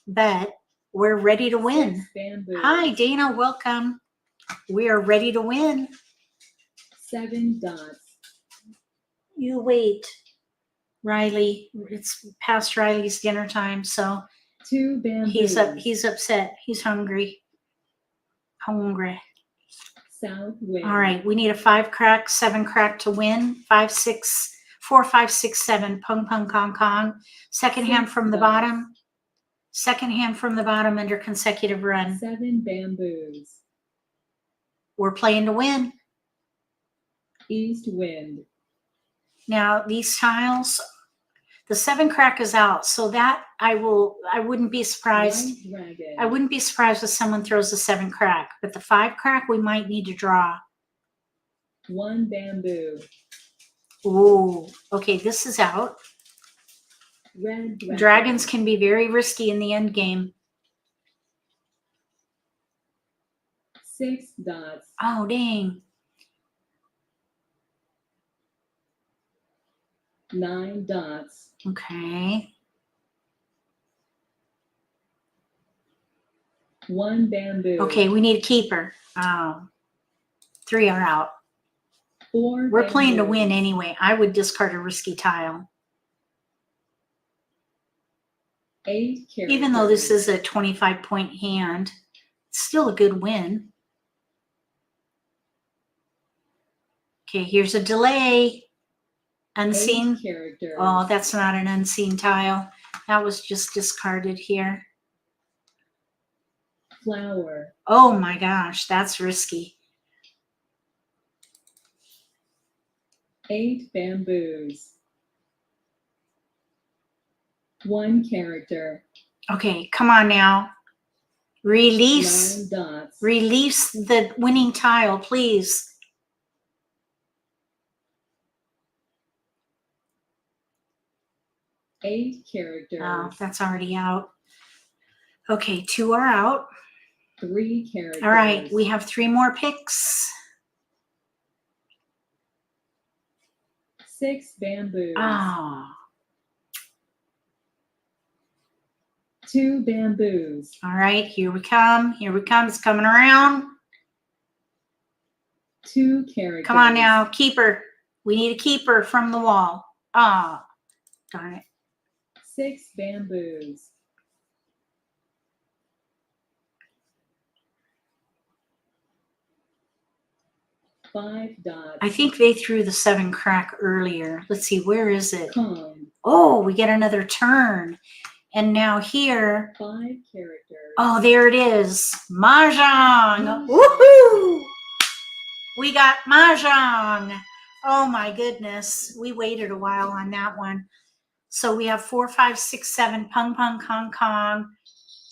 S1: but we're ready to win.
S2: 6 bamboos.
S1: Hi, Dana. Welcome. We are ready to win.
S2: 7 dots.
S1: You wait, Riley. It's past Riley's dinner time, so
S2: 2 bamboos.
S1: he's upset. He's hungry.
S2: South wind.
S1: All right, we need a 5 crack, 7 crack to win. 5, 6, 4, 5, 6, 7. Pung, pung, kong, kong. Second hand
S2: 6
S1: from the
S2: dots.
S1: bottom. Second hand from the bottom under consecutive run.
S2: 7 bamboos.
S1: We're playing to win.
S2: East wind.
S1: Now these tiles, the 7 crack is out, so that I wouldn't be surprised.
S2: White dragon.
S1: I wouldn't be surprised if someone throws a 7 crack, but the 5 crack we might need to draw.
S2: 1 bamboo.
S1: Ooh, okay, this is out.
S2: Red dragon.
S1: Dragons can be very risky in the end game.
S2: 6 dots.
S1: Oh, dang.
S2: 9 dots.
S1: Okay.
S2: 1 bamboo.
S1: Okay, we need a keeper. 3 are out.
S2: 4
S1: We're playing to
S2: bamboos.
S1: win anyway. I would discard a risky tile.
S2: 8 characters.
S1: Even though this is a 25-point hand, it's still a good win. Okay, here's a delay.
S2: 8
S1: Unseen.
S2: characters.
S1: Oh, that's not an unseen tile. That was just discarded here.
S2: Flower.
S1: Oh my gosh, that's risky.
S2: 8 bamboos. 1 character.
S1: Okay, come on now. Release.
S2: 9 dots.
S1: Release the winning tile, please.
S2: Eight characters.
S1: Oh, that's already out. Okay, 2 are out.
S2: 3 characters.
S1: All right, we have 3 more picks.
S2: 6 bamboos.
S1: Oh,
S2: 2 bamboos.
S1: all right, here we come. Here we come. It's coming around.
S2: 2 characters.
S1: Come on now, keeper. We need a keeper from the wall. Ah, darn it.
S2: 6 bamboos. 5 dots.
S1: I think they threw the 7 crack earlier. Let's see, where is it?
S2: Cone.
S1: Oh, we get another turn. And now here,
S2: 5 characters.
S1: oh, there it is. Mahjong.
S2: Mahjong.
S1: Woohoo! We got Mahjong. Oh my goodness. We waited a while on that one. So we have 4, 5, 6, 7, pung, pung, kong, kong.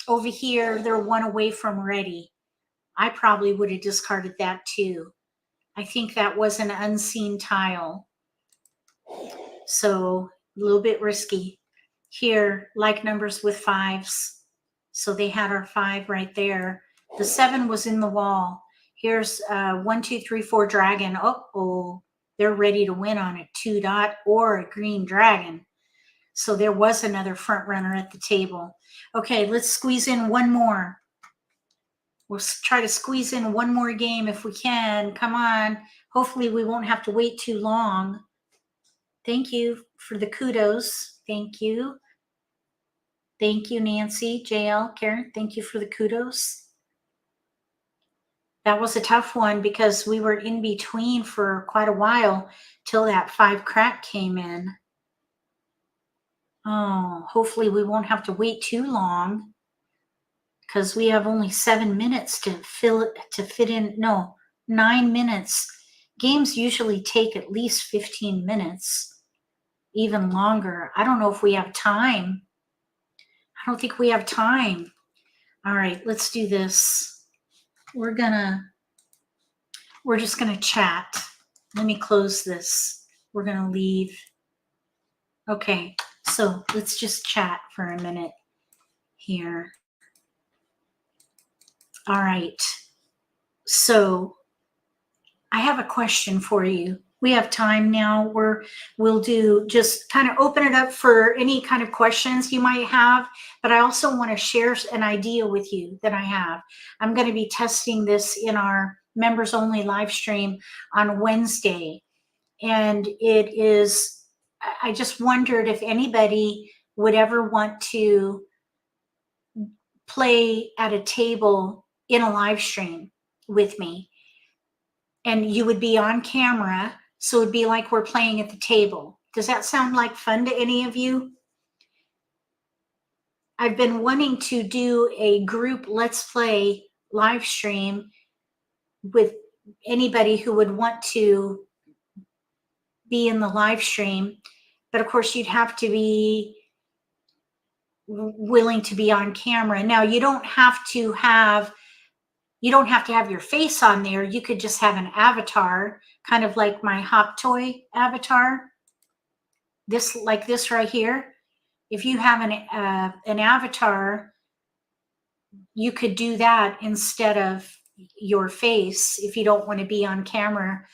S1: Over here, they're 1 away from ready. I probably would have discarded that too. I think that was an unseen tile. So a little bit risky. Here, like numbers with 5s. So they had our 5 right there. The 7 was in the wall. Here's 1, 2, 3, 4 dragon. Oh, they're ready to win on a 2 dot or a green dragon. So there was another front runner at the table. Okay, let's squeeze in one more. We'll try to squeeze in one more game if we can. Come on. Hopefully we won't have to wait too long. Thank you for the kudos. Thank you. Thank you, Nancy, JL, Karen. Thank you for the kudos. That was a tough one because we were in between for quite a while till that 5 crack came in. Oh, hopefully we won't have to wait too long because we have only 7 minutes to fit in. No, 9 minutes. Games usually take at least 15 minutes, even longer. I don't know if we have time. I don't think we have time. All right, let's do this. We're just gonna chat. Let me close this. We're gonna leave. Okay, so let's just chat for a minute here. All right, so I have a question for you. We have time now where we'll do just kind of open it up for any kind of questions you might have, but I also want to share an idea with you that I have. I'm going to be testing this in our members only live stream on Wednesday. And it is, I just wondered if anybody would ever want to play at a table in a live stream with me. And you would be on camera, so it'd be like we're playing at the table. Does that sound like fun to any of you? I've been wanting to do a group Let's Play live stream with anybody who would want to be in the live stream. But of course, you'd have to be willing to be on camera. Now, you don't have to have your face on there. You could just have an avatar, kind of like my Hop Toy avatar. This, like this right here. If you have an avatar, you could do that instead of your face if you don't want to be on camera.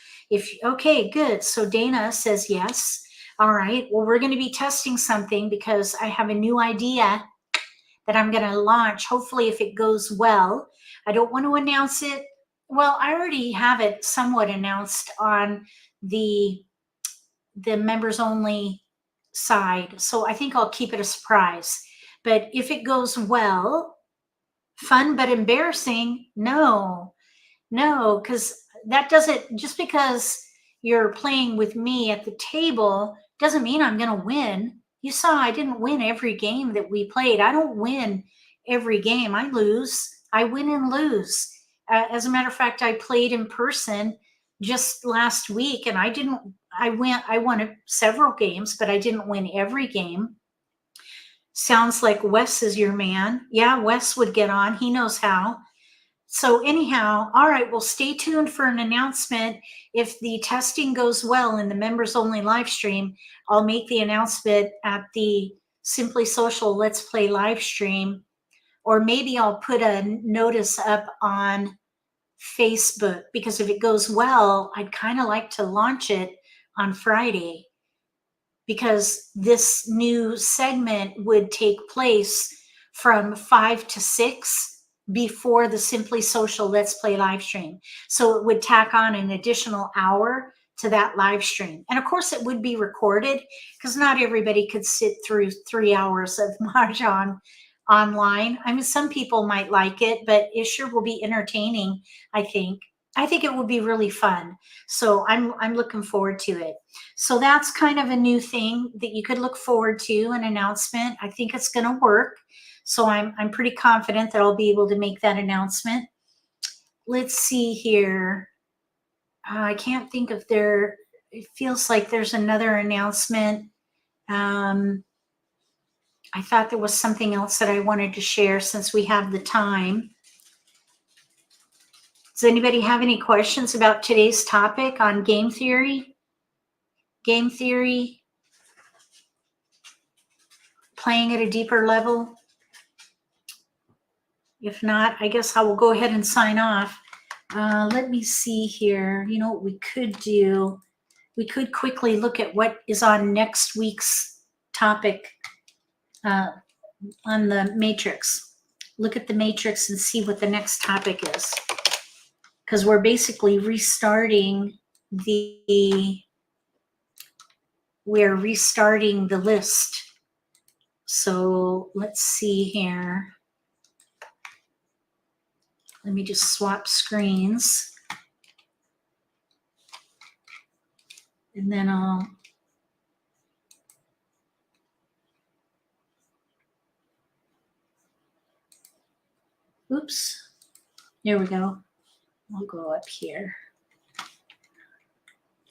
S1: Okay, good. So Dana says yes. All right. Well, we're going to be testing something because I have a new idea that I'm going to launch. Hopefully, if it goes well. I don't want to announce it. Well, I already have it somewhat announced on the members only side. So I think I'll keep it a surprise. But if it goes well, fun but embarrassing, no, because that doesn't, just because you're playing with me at the table doesn't mean I'm going to win. You saw I didn't win every game that we played. I don't win every game. I lose. I win and lose. As a matter of fact, I played in person just last week and I won several games, but I didn't win every game. Sounds like Wes is your man. Yeah, Wes would get on. He knows how. So anyhow, all right, well, stay tuned for an announcement. If the testing goes well in the members only live stream, I'll make the announcement at the Simply Social Let's Play live stream, or maybe I'll put a notice up on Facebook, because if it goes well, I'd kind of like to launch it on Friday, because this new segment would take place from 5 to 6 before the Simply Social Let's Play live stream. So it would tack on an additional hour to that live stream. And of course it would be recorded because not everybody could sit through 3 hours of Mahjong online. I mean, some people might like it, but it sure will be entertaining, I think. I think it will be really fun. So I'm looking forward to it. So that's kind of a new thing that you could look forward to, an announcement. I think it's going to work. So I'm pretty confident that I'll be able to make that announcement. Let's see here. I can't think if it feels like there's another announcement. I thought there was something else that I wanted to share since we have the time. Does anybody have any questions about today's topic on game theory? Game theory, playing at a deeper level? If not, I guess I will go ahead and sign off. Let me see here. You know what we could do? We could quickly look at what is on next week's topic on the matrix. Look at the matrix and see what the next topic is. Because we're basically restarting the list. So let's see here. Let me just swap screens. And then I'll oops. There we go. I'll go up here.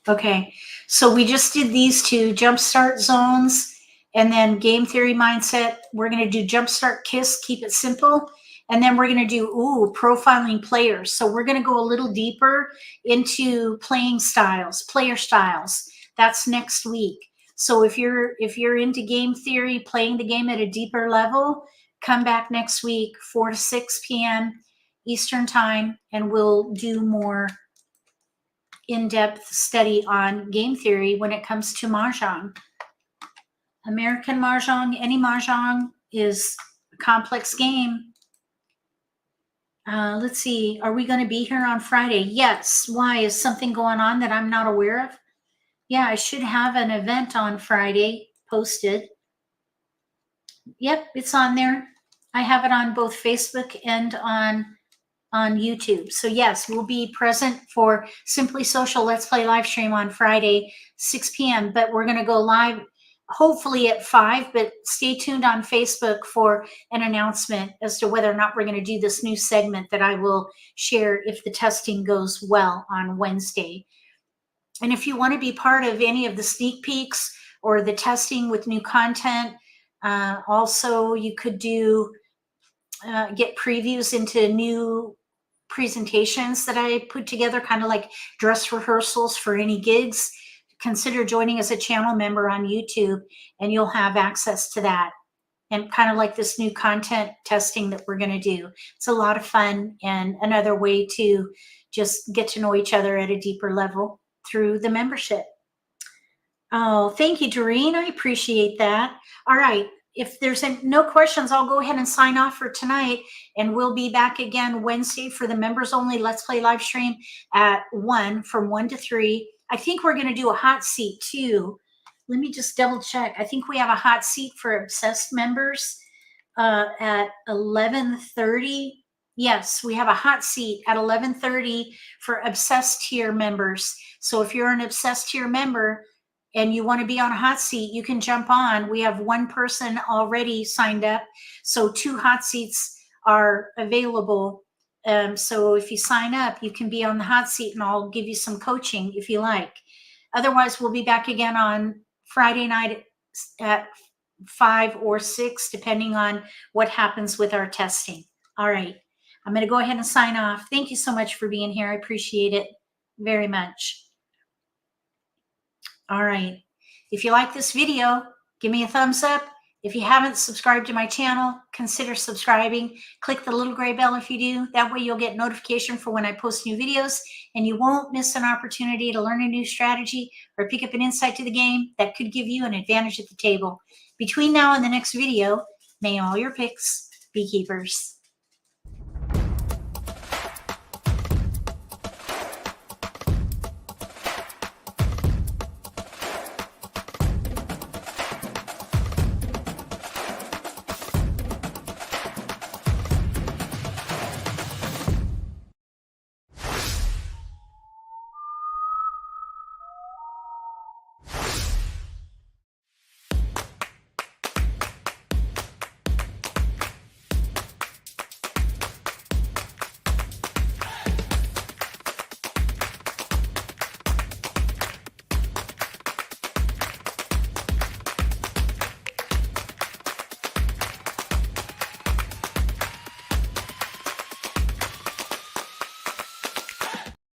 S1: Okay, so we just did these two jumpstart zones and then game theory mindset. We're going to do jumpstart KISS, keep it simple. And then we're going to do, profiling players. So we're going to go a little deeper into playing styles, player styles. That's next week. So if you're into game theory, playing the game at a deeper level, come back next week, 4 to 6 p.m. Eastern time, and we'll do more in-depth study on game theory when it comes to Mahjong. American Mah Jongg, any Mahjong is a complex game. Let's see, are we going to be here on Friday? Yes. Why? Is something going on that I'm not aware of? Yeah, I should have an event on Friday posted. Yep, it's on there. I have it on both Facebook and on YouTube. So yes, we'll be present for Simply Social Let's Play live stream on Friday, 6 p.m. But we're going to go live hopefully at 5, but stay tuned on Facebook for an announcement as to whether or not we're going to do this new segment that I will share if the testing goes well on Wednesday. And if you want to be part of any of the sneak peeks or the testing with new content, also you could do get previews into new presentations that I put together, kind of like dress rehearsals for any gigs. Consider joining as a channel member on YouTube and you'll have access to that. And kind of like this new content testing that we're going to do. It's a lot of fun and another way to just get to know each other at a deeper level through the membership. Oh, thank you, Doreen. I appreciate that. All right. If there's no questions, I'll go ahead and sign off for tonight. And we'll be back again Wednesday for the members only Let's Play live stream at 1 from 1 to 3. I think we're going to do a hot seat too. Let me just double check. I think we have a hot seat for obsessed members at 11:30. Yes, we have a hot seat at 11:30 for obsessed tier members. So if you're an obsessed tier member and you want to be on a hot seat, you can jump on. We have one person already signed up. So 2 hot seats are available. So if you sign up, you can be on the hot seat and I'll give you some coaching if you like. Otherwise, we'll be back again on Friday night at 5 or 6, depending on what happens with our testing. All right. I'm going to go ahead and sign off. Thank you so much for being here. I appreciate it very much. All right. If you like this video, give me a thumbs up. If you haven't subscribed to my channel, consider subscribing. Click the little gray bell if you do. That way you'll get notification for when I post new videos and you won't miss an opportunity to learn a new strategy or pick up an insight to the game that could give you an advantage at the table. Between now and the next video, may all your picks be keepers.